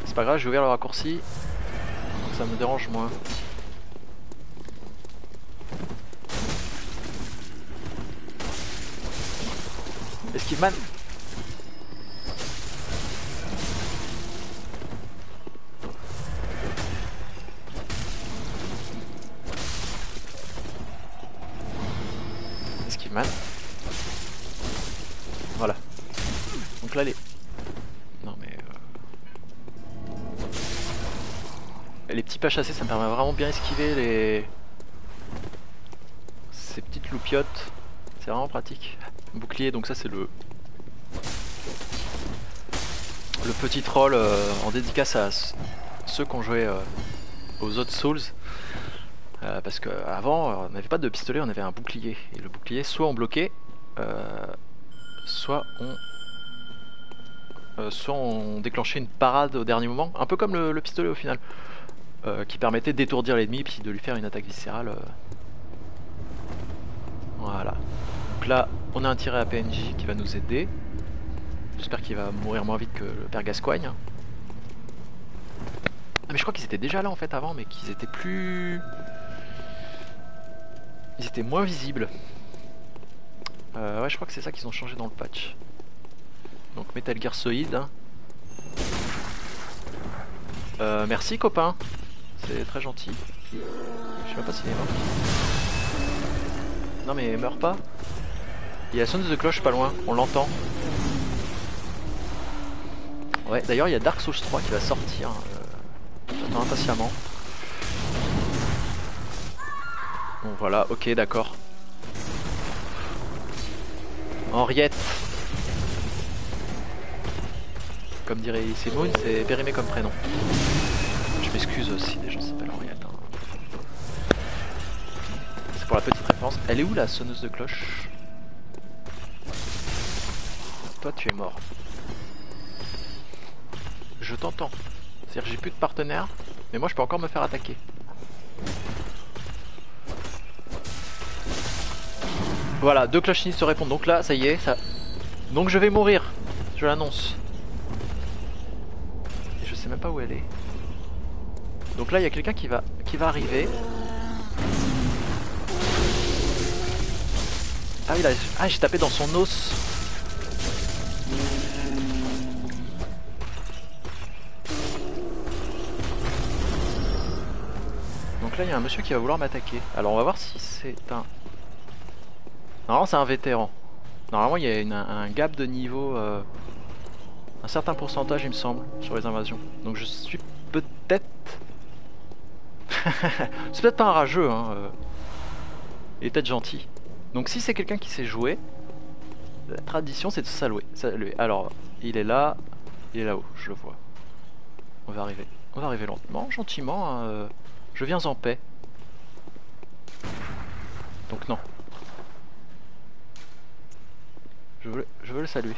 C'est pas grave, j'ai ouvert le raccourci. Donc ça me dérange moins. Esquive man. Esquive man. Voilà. Donc là les... Non mais... Les petits pas chassés, ça me permet vraiment bien esquiver ces petites loupiottes. C'est vraiment pratique. Bouclier, donc ça c'est le petit troll en dédicace à ceux qui ont joué aux autres Souls. Parce qu'avant on n'avait pas de pistolet, on avait un bouclier. Et le bouclier, soit on bloquait, soit on déclenchait une parade au dernier moment. Un peu comme le pistolet au final. Qui permettait d'étourdir l'ennemi puis de lui faire une attaque viscérale. Voilà. Donc là, on a un tiré à PNJ qui va nous aider. J'espère qu'il va mourir moins vite que le père Gascoigne. mais je crois qu'ils étaient déjà là en fait avant, mais qu'ils étaient plus... Ils étaient moins visibles. Ouais, je crois que c'est ça qu'ils ont changé dans le patch. Donc Metal Gear Solid. Hein. Merci copain. C'est très gentil. Je sais même pas s'il est mort. Non mais meurs pas. Il y a la sonneuse de cloche pas loin, on l'entend. Ouais, d'ailleurs il y a Dark Souls 3 qui va sortir. J'attends impatiemment. Bon voilà, ok d'accord. Henriette. Comme dirait Simone, c'est périmé comme prénom. Je m'excuse aussi, les gens s'appellent Henriette. Hein. C'est pour la petite référence. Elle est où la sonneuse de cloche? Toi tu es mort. Je t'entends. C'est-à-dire que j'ai plus de partenaire, mais moi je peux encore me faire attaquer. Voilà, 2 clochinistes se répondent. Donc là, ça y est, ça... Donc je vais mourir. Je l'annonce. Et je sais même pas où elle est. Donc là, il y a quelqu'un qui va arriver. Ah oui, là... Ah, j'ai tapé dans son os. Donc là, il y a un monsieur qui va vouloir m'attaquer. Alors, on va voir si c'est un... Normalement, c'est un vétéran. Normalement, il y a un gap de niveau... un certain pourcentage, il me semble, sur les invasions. Donc je suis peut-être... c'est peut-être pas un rageux, hein. Il est peut-être gentil. Donc si c'est quelqu'un qui sait jouer, la tradition c'est de se saluer. Alors, il est là, il est là-haut, je le vois. On va arriver. On va arriver lentement, gentiment. Hein, je viens en paix. Donc non. Je veux le saluer.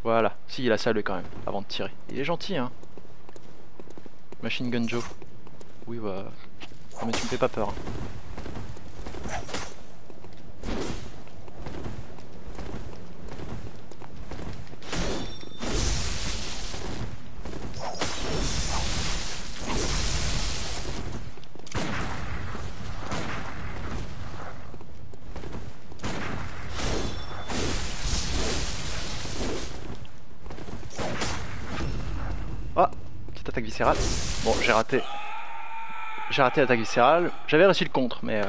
Voilà, si il a salué quand même, avant de tirer. Il est gentil, hein. Machine Gun Joe. Oui, bah... Non mais tu me fais pas peur. Hein. Oh, petite attaque viscérale. Bon, j'ai raté. J'ai raté l'attaque viscérale. J'avais réussi le contre, mais...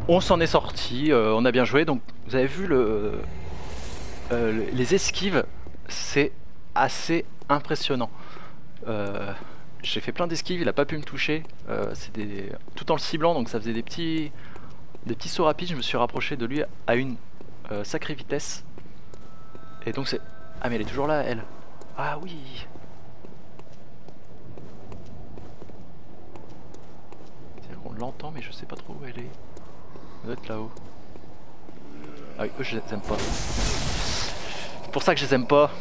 On s'en est sorti, on a bien joué. Donc, vous avez vu les esquives, c'est assez impressionnant. J'ai fait plein d'esquives, il a pas pu me toucher. C'est tout en le ciblant, donc ça faisait des petits sauts rapides. Je me suis rapproché de lui à une sacrée vitesse. Et donc c'est... Ah mais elle est toujours là, elle. Ah oui. C'est-à-dire qu'on l'entend, mais je sais pas trop où elle est. Elle doit être là-haut. Ah oui, eux je les aime pas. C'est pour ça que je les aime pas.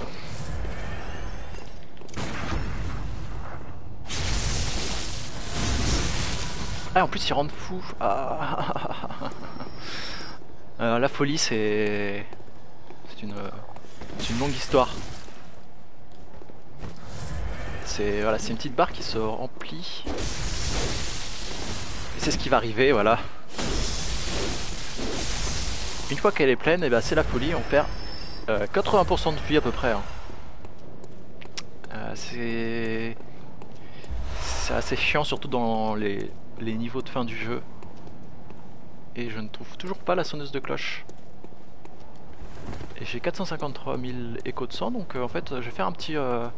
Ah en plus ils rendent fou. Ah. La folie c'est une longue histoire. C'est voilà, c'est une petite barre qui se remplit. Et c'est ce qui va arriver, voilà. Une fois qu'elle est pleine, et ben c'est la folie, on perd 80% de vie à peu près. Hein. C'est assez chiant, surtout dans les niveaux de fin du jeu. Et je ne trouve toujours pas la sonneuse de cloche. Et j'ai 453 000 échos de sang, donc en fait je vais faire un petit... on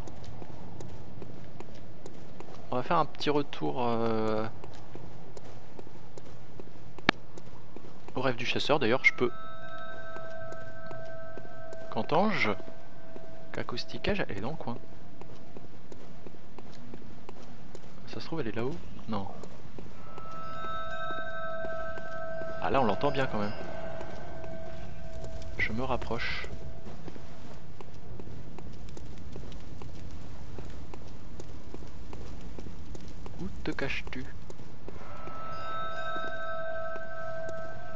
va faire un petit retour au rêve du chasseur. D'ailleurs je peux... Qu'entends-je? Qu'acousticage, elle est dans le coin. Ça se trouve elle est là-haut? Non. Ah là on l'entend bien quand même. Je me rapproche. Où te caches-tu?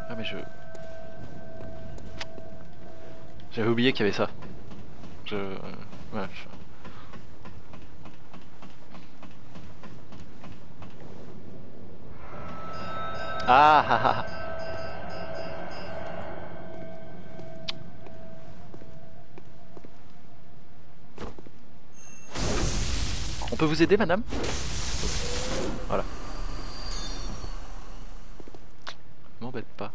Ah mais j'avais oublié qu'il y avait ça. Voilà, Ah ah ah. On peut vous aider, madame? Voilà. M'embête pas.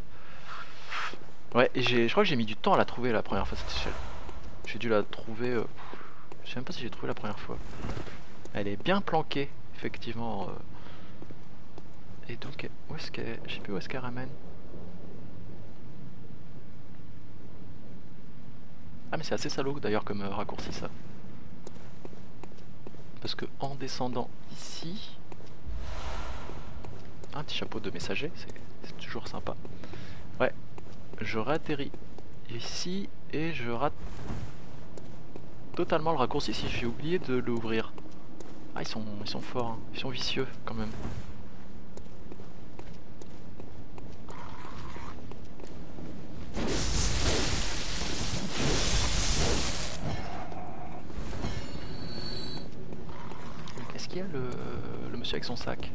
Ouais, et je crois que j'ai mis du temps à la trouver la première fois cette échelle. J'ai dû la trouver... je sais même pas si j'ai trouvé la première fois. Elle est bien planquée, effectivement. Et donc, où est-ce qu'elle... Je sais plus où est-ce qu'elle ramène. Ah mais c'est assez salaud d'ailleurs comme raccourci ça. Parce que en descendant ici... Un petit chapeau de messager, c'est toujours sympa. Ouais, je réatterris ici et je rate totalement le raccourci si j'ai oublié de l'ouvrir. Ah ils sont forts, hein. Ils sont vicieux quand même. Est-ce qu'il y a le monsieur avec son sac?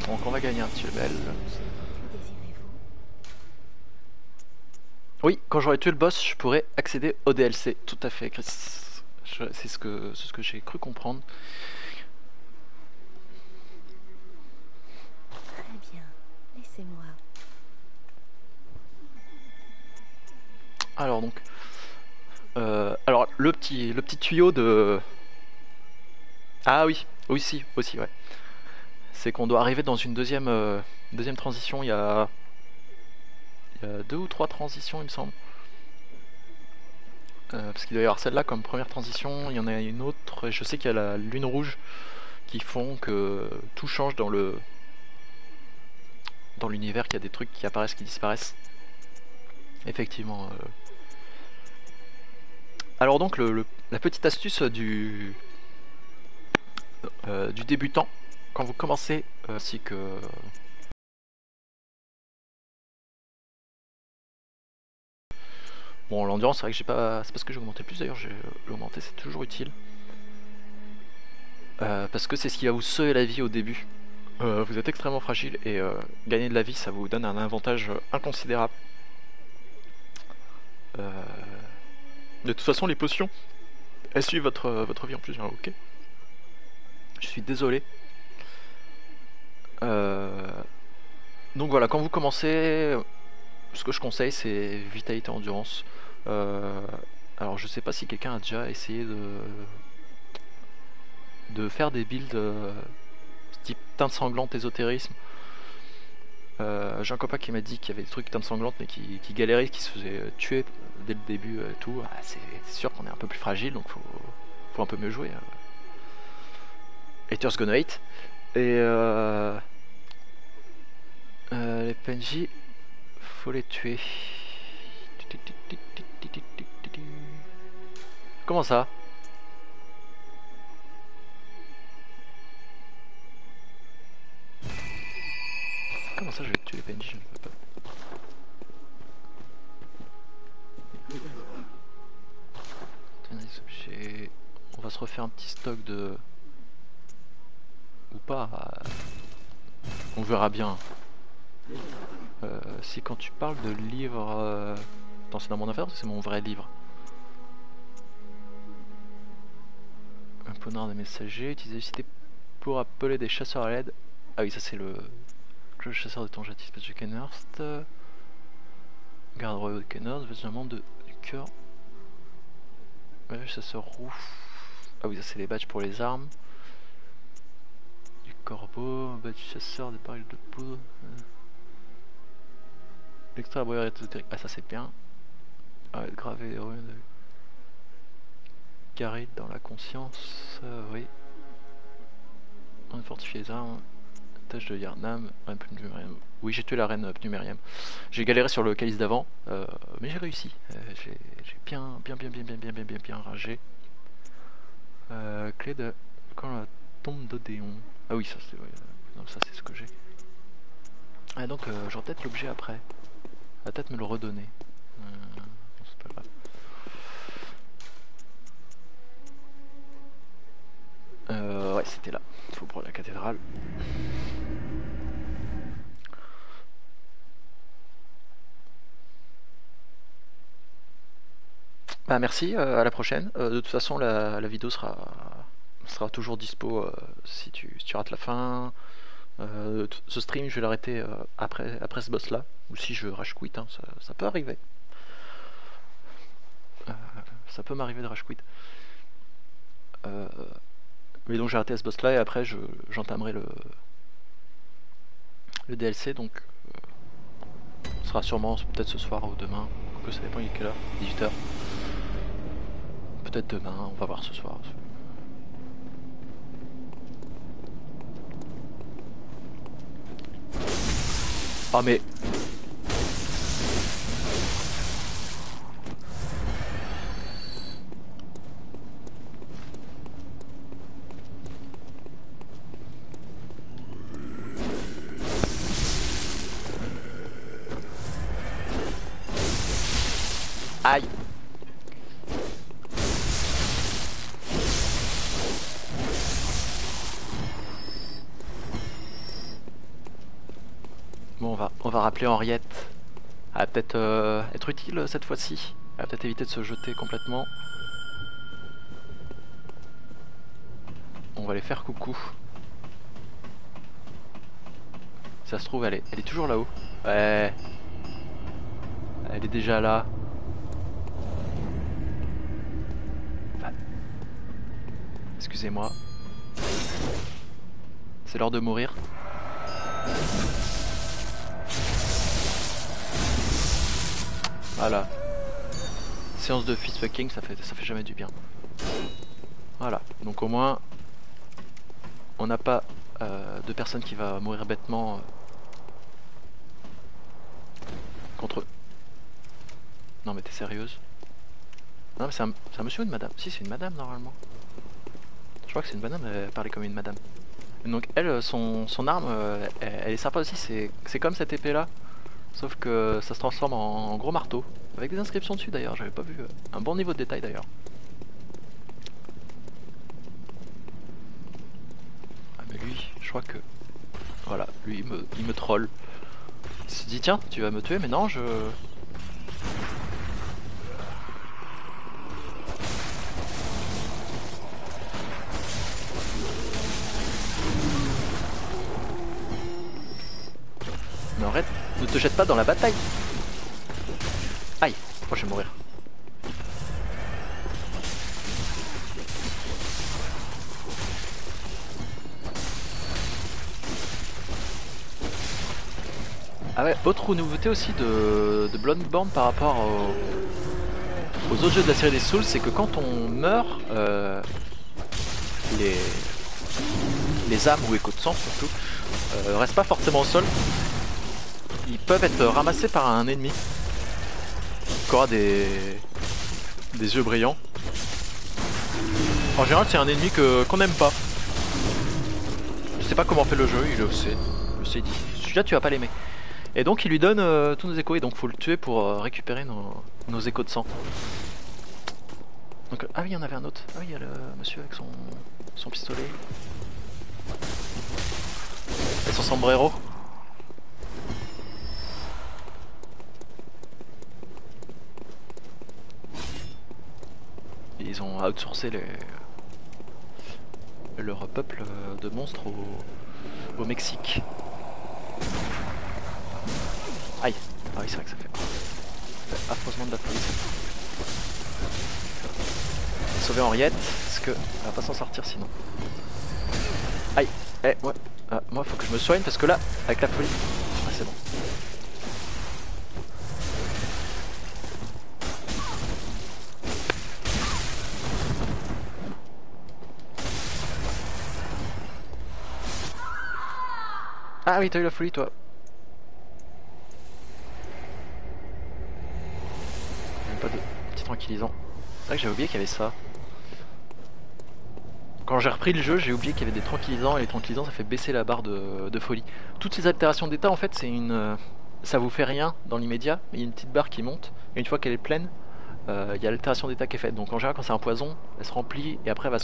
Donc on va gagner un petit level. Que désirez-vous? Oui, quand j'aurai tué le boss, je pourrai accéder au DLC. Tout à fait, Chris. C'est ce que j'ai cru comprendre. Très bien. Laissez-moi. Alors donc, alors le petit tuyau de... Ah oui, aussi, ouais. C'est qu'on doit arriver dans une deuxième transition. Il y a 2 ou 3 transitions, il me semble. Parce qu'il doit y avoir celle-là comme première transition. Il y en a une autre. Je sais qu'il y a la lune rouge qui font que tout change dans l'univers, qu'il y a des trucs qui apparaissent, qui disparaissent. Effectivement. Alors donc la petite astuce du débutant quand vous commencez, ainsi que bon l'endurance, c'est vrai que j'ai pas, c'est parce que j'ai augmenté plus d'ailleurs, j'ai augmenté, c'est toujours utile parce que c'est ce qui va vous sauver la vie au début. Vous êtes extrêmement fragile et gagner de la vie, ça vous donne un avantage inconsidérable. De toute façon, les potions, elles suivent votre vie en plus. Hein, ok. Je suis désolé. Donc voilà, quand vous commencez, ce que je conseille, c'est vitalité endurance. Alors je sais pas si quelqu'un a déjà essayé de faire des builds type teinte sanglante, ésotérisme. J'ai un copain qui m'a dit qu'il y avait des trucs teinte sanglante mais qui galérait, qui se faisait tuer dès le début et tout. Ah, c'est sûr qu'on est un peu plus fragile, donc faut un peu mieux jouer. Haters gonna hate. Et les PNJ, faut les tuer. Comment ça? Comment ça je vais tuer les PNJ? Je ne peux pas. Des objets. On va se refaire un petit stock de... Ou pas. On verra bien. Si quand tu parles de livre... Attends, c'est dans mon affaire ou c'est mon vrai livre? Un poignard de messager, utilisé cité pour appeler des chasseurs à l'aide. Ah oui, ça c'est le chasseur de Tonja, dispatch de Kenhurst. Garde royaux de Kenhurst, vêtements du cœur. Ouais, chasseur roux. Ah oui, ça c'est les badges pour les armes. Du corbeau, badge chasseur, des barils de poudre. L'extra laboratoire ésotérique. Ah ça c'est bien. Ah, gravé des ruines. Garé dans la conscience, oui. On a fortifié les armes. Tâche de Yarnam, reine Pnumérium. Oui, j'ai tué la reine Pnumérium. J'ai galéré sur le calice d'avant, mais j'ai réussi. J'ai bien ragé. Clé de... Quand la tombe d'Odéon. Ah oui, ça c'est... Ouais, non, ça c'est ce que j'ai. Ah donc j'aurai peut-être l'objet après. Elle va peut-être me le redonner. C'est pas grave. Ouais, c'était là. Faut prendre la cathédrale. Bah merci, à la prochaine. De toute façon, la vidéo sera toujours dispo si tu rates la fin. Ce stream, je vais l'arrêter après ce boss là. Ou si je rage quit, hein, ça peut arriver. Ça peut m'arriver de rage quit. Mais donc j'ai arrêté ce boss là et après j'entamerai le DLC, donc ce sera sûrement peut-être ce soir ou demain, que ça dépend il est quelle heure, 18h. Peut-être demain, on va voir ce soir. Ah mais... Aïe. Bon, on va rappeler Henriette. Elle va peut-être être utile cette fois-ci. Elle va peut-être éviter de se jeter complètement. On va les faire coucou. Ça se trouve, elle est toujours là-haut. Ouais. Elle est déjà là. Enfin, excusez-moi. C'est l'heure de mourir. Voilà. Séance de fistfucking, ça fait jamais du bien. Voilà. Donc au moins, on n'a pas de personne qui va mourir bêtement contre eux. Non mais t'es sérieuse? Non mais c'est un monsieur ou une madame? Si, c'est une madame normalement. Je crois que c'est une madame, elle parlait comme une madame. Donc elle, son arme, elle est sympa aussi, c'est comme cette épée là. Sauf que ça se transforme en gros marteau. Avec des inscriptions dessus d'ailleurs, j'avais pas vu. Un bon niveau de détail d'ailleurs. Ah mais lui, je crois que... Voilà, lui il me troll. Il se dit tiens, tu vas me tuer, mais non, je... Mais arrête, ne te jette pas dans la bataille. Aïe, oh, je vais mourir. Ah ouais, autre nouveauté aussi de Bloodborne par rapport aux autres jeux de la série des Souls, c'est que quand on meurt, les âmes ou échos de sang surtout, restent pas forcément au sol. Ils peuvent être ramassés par un ennemi qui aura des yeux brillants. En général, c'est un ennemi qu'on n'aime pas. Je sais pas comment fait le jeu, il le sait. Je me suis dit, celui-là tu vas pas l'aimer. Et donc il lui donne tous nos échos et donc faut le tuer pour récupérer nos échos de sang. Donc, ah oui, il y en avait un autre. Ah oui, il y a le monsieur avec son pistolet. Et son sombrero. Ils ont outsourcé leur peuple de monstres au Mexique. Aïe. Ah oui, c'est vrai que ça fait affreusement de la folie. On va sauver Henriette, parce que elle va pas s'en sortir sinon. Aïe. Eh, ouais. Ah, moi, faut que je me soigne, parce que là, avec la folie... Ah, c'est bon. Ah oui, t'as eu la folie toi. Même pas de petit tranquillisant. C'est vrai que j'avais oublié qu'il y avait ça. Quand j'ai repris le jeu, j'ai oublié qu'il y avait des tranquillisants et les tranquillisants ça fait baisser la barre de folie. Toutes ces altérations d'état en fait c'est une... ça vous fait rien dans l'immédiat, mais il y a une petite barre qui monte et une fois qu'elle est pleine, il y a l'altération d'état qui est faite. Donc en général quand c'est un poison, elle se remplit et après elle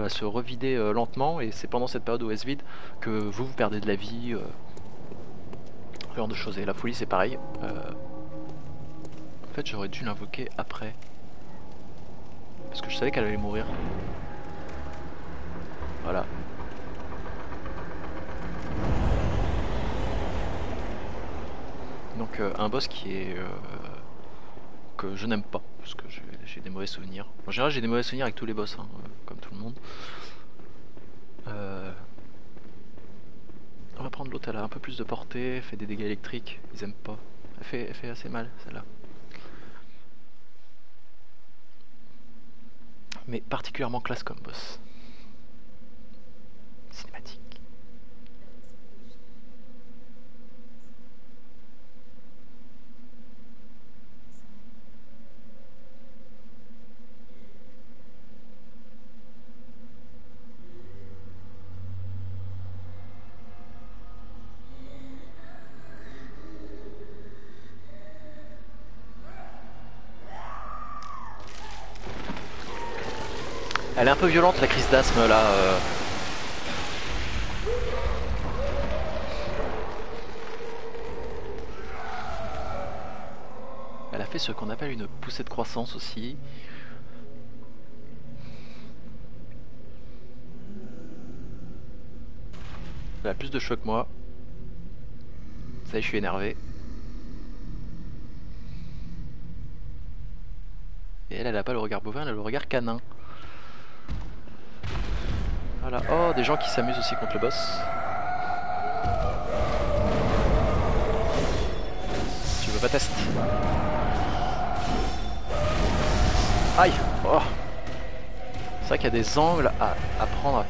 va se revider lentement et c'est pendant cette période où elle se vide que vous perdez de la vie, ce genre de choses. Et la folie c'est pareil. En fait j'aurais dû l'invoquer après. Parce que je savais qu'elle allait mourir. Voilà. Donc un boss qui est que je n'aime pas parce que j'ai des mauvais souvenirs. En général j'ai des mauvais souvenirs avec tous les boss, hein, comme tout le monde. On va prendre l'autre, elle a un peu plus de portée, elle fait des dégâts électriques, ils aiment pas. Elle fait assez mal celle-là. Mais particulièrement classe comme boss. Cinématique. Elle est un peu violente la crise d'asthme là. Elle a fait ce qu'on appelle une poussée de croissance aussi. Elle a plus de choix que moi. Ça y est, je suis énervé. Et elle a pas le regard bovin, elle a le regard canin. Voilà. Oh, des gens qui s'amusent aussi contre le boss. Tu veux pas tester? Aïe. Oh. C'est vrai qu'il y a des angles à prendre.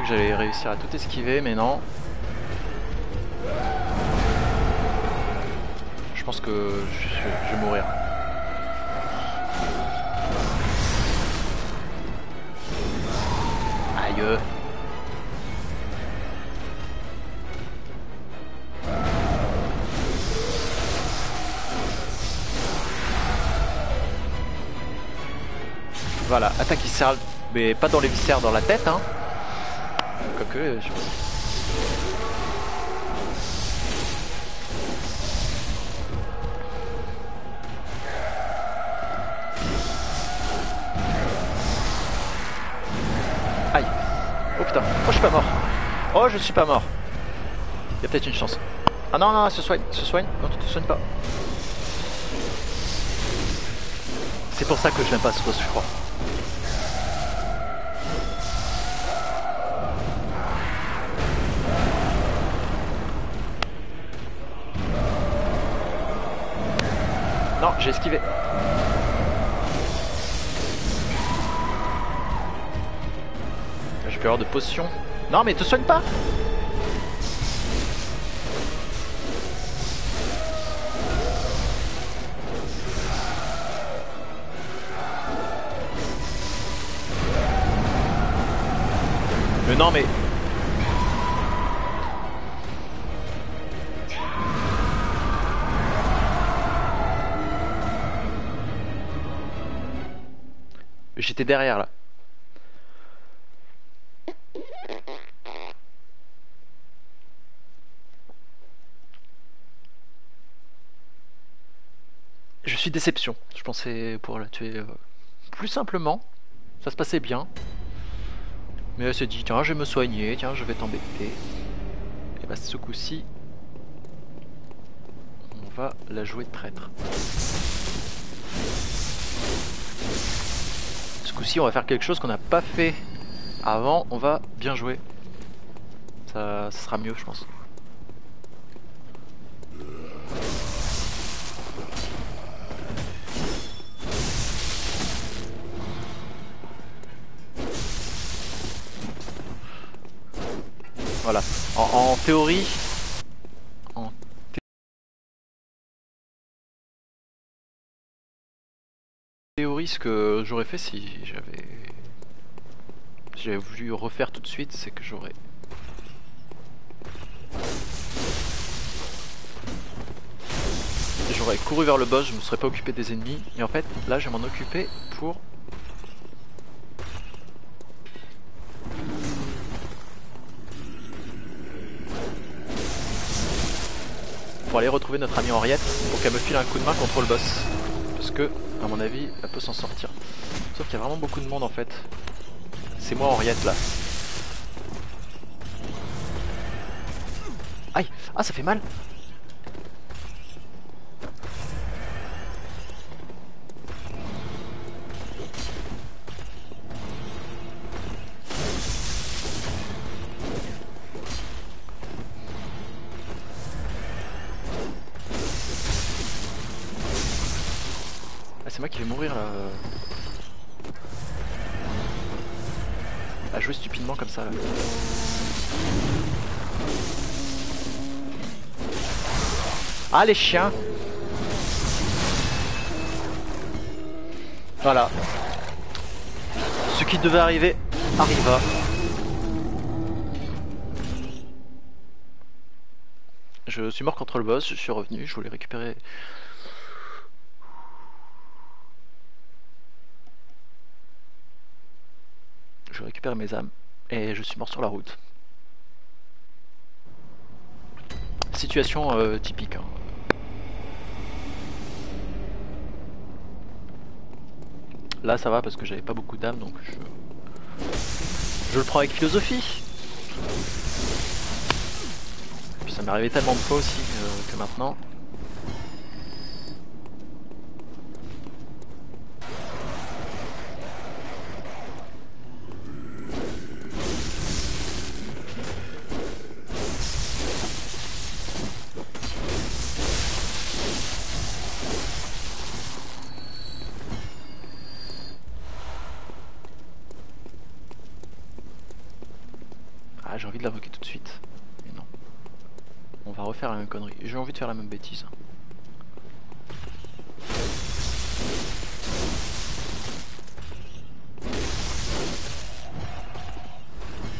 J'allais réussir à tout esquiver, mais non. Je pense que je vais mourir. Aïe. Voilà, attaque viscérale, mais pas dans les viscères, dans la tête, hein. Quoique, je... Aïe. Oh putain. Oh, je suis pas mort. Oh, je suis pas mort. Il y a peut-être une chance. Ah non, non, elle se soigne. Se soigne. Non, tu te soignes pas. C'est pour ça que je n'aime pas ce boss, je crois. Non, j'ai esquivé. J'ai plus avoir de potions. Non, mais te soigne pas. Mais non, mais... J'étais derrière là. Je suis déception. Je pensais pouvoir la tuer plus simplement. Ça se passait bien. Mais elle s'est dit, tiens, je vais me soigner, tiens, je vais t'embêter. Et bah, ce coup-ci, on va la jouer de traître. Ce coup-ci, on va faire quelque chose qu'on n'a pas fait avant. On va bien jouer. Ça sera mieux, je pense. Voilà. En théorie, ce que j'aurais fait si j'avais voulu refaire tout de suite, c'est que j'aurais couru vers le boss, je me serais pas occupé des ennemis, et en fait là je vais m'en occuper pour aller retrouver notre amie Henriette pour qu'elle me file un coup de main contre le boss, parce que à mon avis elle peut s'en sortir, sauf qu'il y a vraiment beaucoup de monde en fait. C'est moi Henriette là. Aïe. Ah, ça fait mal. Ah, c'est moi qui vais mourir là. À jouer stupidement comme ça là. Ah, les chiens. Voilà. Ce qui devait arriver arriva. Je suis mort contre le boss, je suis revenu, je voulais récupérer. Je récupère mes âmes et je suis mort sur la route. Situation typique. Hein. Là ça va parce que j'avais pas beaucoup d'âme, donc je le prends avec philosophie. Puis ça m'est arrivé tellement de fois aussi que maintenant. J'ai envie de l'invoquer tout de suite. Mais non. On va refaire la même connerie. J'ai envie de faire la même bêtise.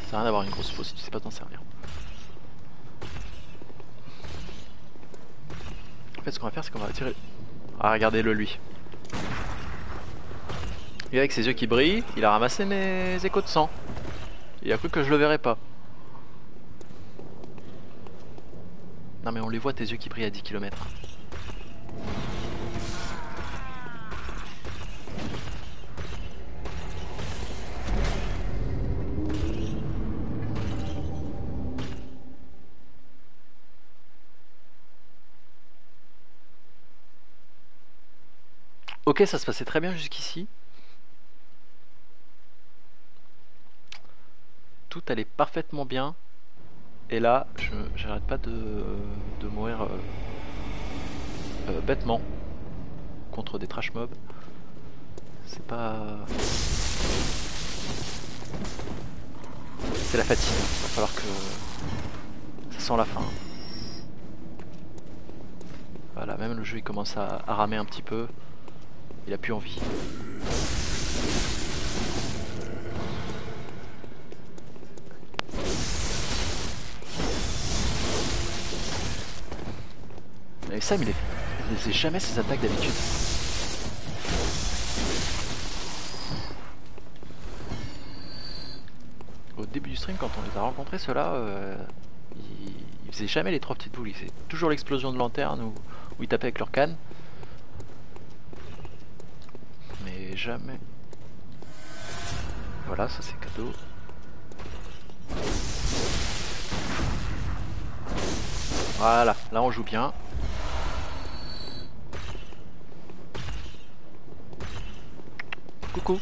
Ça n'a rien d'avoir une grosse fausse si tu sais pas t'en servir. En fait, ce qu'on va faire, c'est qu'on va tirer. Ah, regardez-le lui. Et avec ses yeux qui brillent, il a ramassé mes échos de sang. Il a cru que je le verrais pas. Non mais on les voit tes yeux qui brillent à 10 km. Ok, ça se passait très bien jusqu'ici. Tout allait parfaitement bien. Et là, j'arrête pas de mourir bêtement contre des trash mobs. C'est pas... C'est la fatigue. Il va falloir que... Ça sent la fin. Voilà, même le jeu il commence à ramer un petit peu. Il a plus envie. Et Sam il ne faisait jamais ses attaques d'habitude. Au début du stream quand on les a rencontrés ceux-là, ils faisaient jamais les trois petites boules, ils faisaient toujours l'explosion de lanterne où ils tapaient avec leur canne. Mais jamais. Voilà, ça c'est cadeau. Voilà, là on joue bien. Coucou.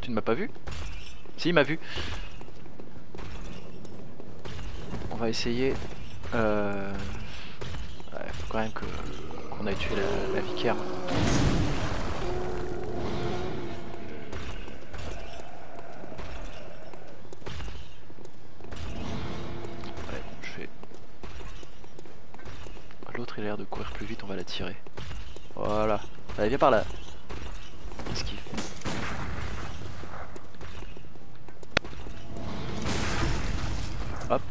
Tu ne m'as pas vu? Si, il m'a vu. On va essayer. Ouais, faut quand même qu'on aille tuer la vicaire. Ouais, je fais. L'autre il a l'air de courir plus vite, on va la tirer. Voilà. Allez, viens par là. Esquive. Hop.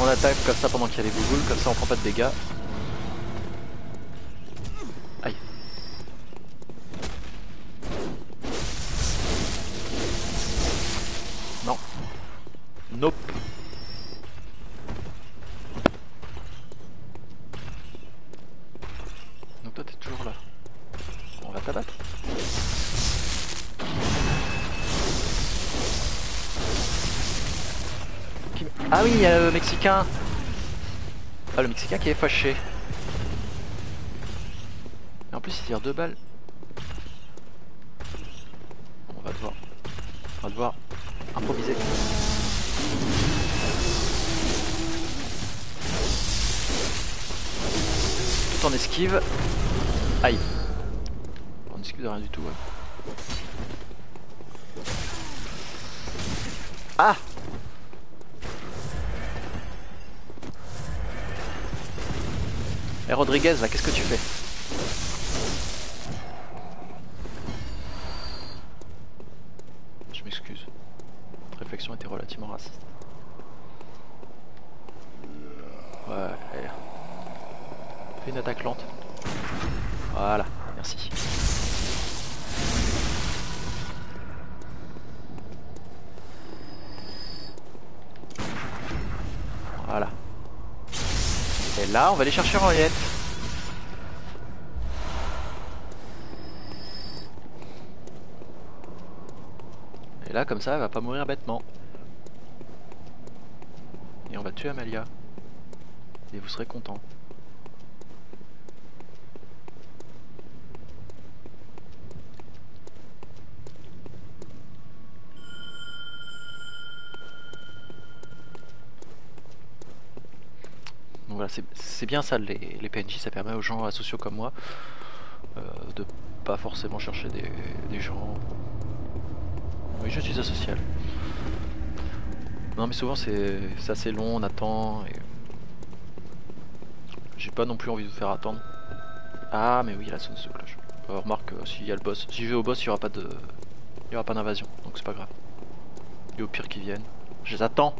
On attaque comme ça pendant qu'il y a les bougoules, comme ça on prend pas de dégâts. Aïe. Non. Nope. Donc toi t'es toujours là. On va t'abattre. Ah oui, il y a le Mexicain. Ah, le Mexicain qui est fâché. Et en plus il tire 2 balles. On va devoir improviser. Tout en esquive. Aïe. On esquive de rien du tout, ouais. Ah! Eh Rodriguez, là, qu'est-ce que tu fais? Je m'excuse. Cette réflexion était relativement raciste. Ouais, allez. Fais une attaque lente. Voilà, merci. Voilà. Et là, on va aller chercher Henriette. Et là, comme ça, elle va pas mourir bêtement. Et on va tuer Amalia. Et vous serez contents. Donc voilà, c'est bien ça, les PNJ, ça permet aux gens asociaux comme moi de pas forcément chercher des gens. Oui, je suis asocial. Non mais souvent c'est assez long, on attend et j'ai pas non plus envie de vous faire attendre. Ah mais oui, la sonne de cloche. Remarque, s'il y a le boss, si je vais au boss, il y aura pas d'invasion, donc c'est pas grave. Et au pire qu'ils viennent, je les attends.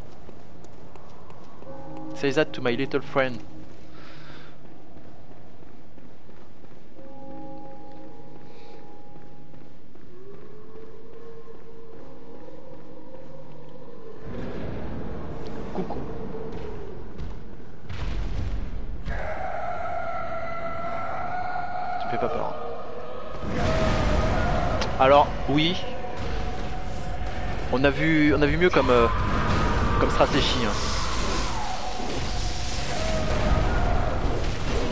Say that to my little friend. Coucou. Tu me fais pas peur. Hein. Alors, oui. On a vu mieux comme stratégie. Hein.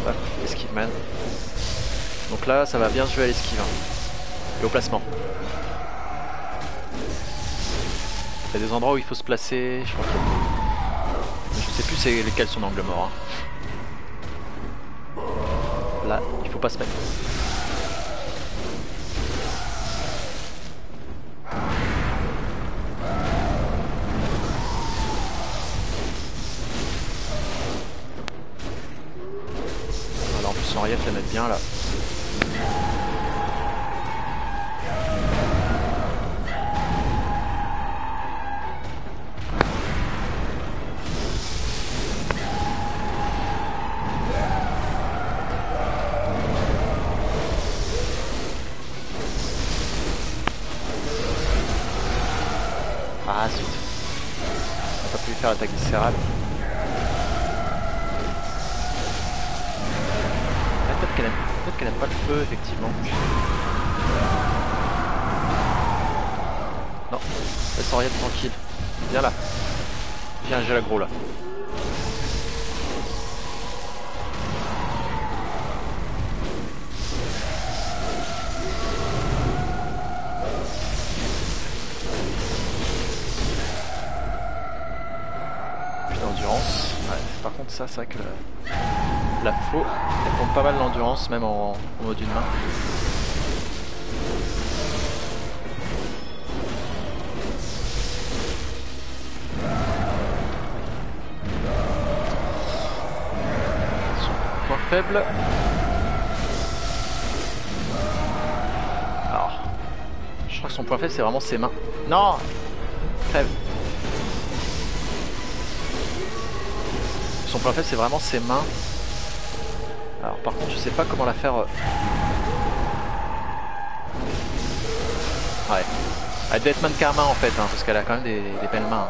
Hop, esquive man. Donc là, ça va bien se jouer à l'esquive. Hein. Et au placement. Il y a des endroits où il faut se placer. Je crois que... je sais plus c'est lesquels sont angle mort. Hein. Là, il faut pas se mettre. Voilà, en plus Henriette la mettre bien là. Ah zut. On n'a pas pu faire l'attaque viscérale. Ah, peut-être qu'elle aime pas le feu effectivement. Non, laisse Henriette tranquille. Viens là. Viens, j'ai l'aggro là. contre ça, c'est vrai que la faux, elle pompe pas mal l'endurance, même en mode une main. Son point faible. Alors, je crois que son point faible c'est vraiment ses mains. Non, crève. Son point faible c'est vraiment ses mains. Alors par contre je sais pas comment la faire. Ouais. Elle doit être mannequin à main en fait, hein, parce qu'elle a quand même des belles mains.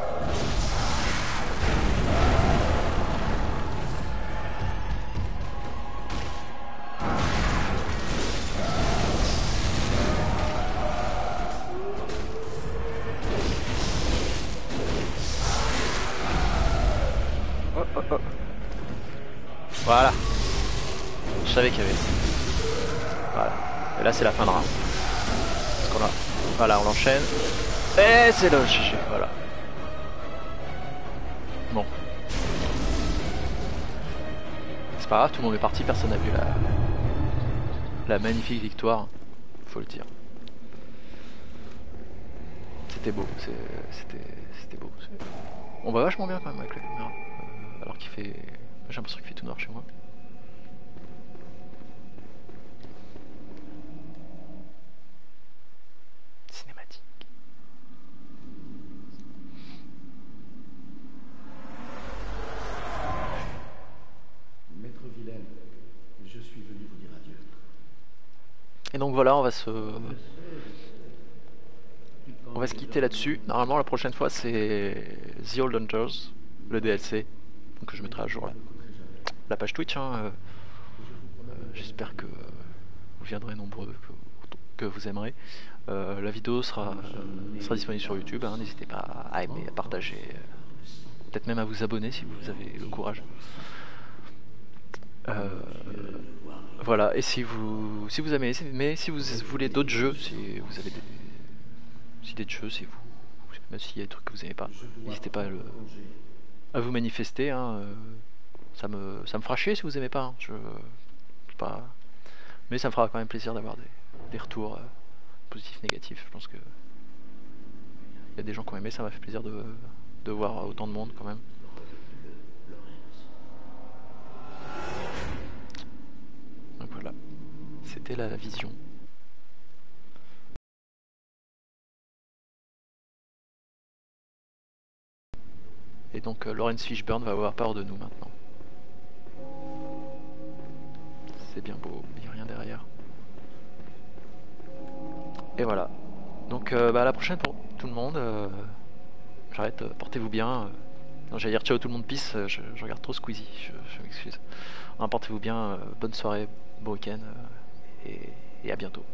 Oh, oh, oh. Voilà. Je savais qu'il y avait. Voilà. Et là c'est la fin de round. Parce qu'on a. Voilà, on l'enchaîne. Et c'est le GG, voilà. Bon. C'est pas grave, tout le monde est parti, personne n'a vu la magnifique victoire. Faut le dire. C'était beau, c'était beau. On voit vachement bien quand même avec la caméra. Alors qu'il fait. J'ai l'impression qu'il fait tout noir chez moi. Cinématique. Maître Willem, je suis venu vous dire adieu. Et donc voilà, on va se quitter là-dessus. Normalement la prochaine fois c'est The Old Hunters, le DLC. Donc je mettrai à jour la page Twitch. Hein. J'espère que vous viendrez nombreux, que vous aimerez. La vidéo sera disponible sur YouTube. Hein. N'hésitez pas à aimer, à partager, peut-être même à vous abonner si vous avez le courage. Voilà, et si vous aimez, mais si vous voulez d'autres jeux, si vous avez des idées de jeux, même s'il y a des trucs que vous aimez pas, n'hésitez pas à vous manifester. Hein. Ça me fera chier si vous aimez pas. Hein. Pas, mais ça me fera quand même plaisir d'avoir des retours positifs, négatifs. Je pense que il y a des gens qui ont aimé, ça m'a fait plaisir de voir autant de monde quand même. Donc voilà, c'était la vision. Et donc Laurence Fishburne va avoir peur de nous maintenant. C'est bien beau, il n'y a rien derrière. Et voilà. Donc à la prochaine pour tout le monde. J'arrête, portez-vous bien. Non, j'allais dire ciao tout le monde pisse, je regarde trop Squeezie, je m'excuse. Portez-vous bien, bonne soirée, bon week-end et à bientôt.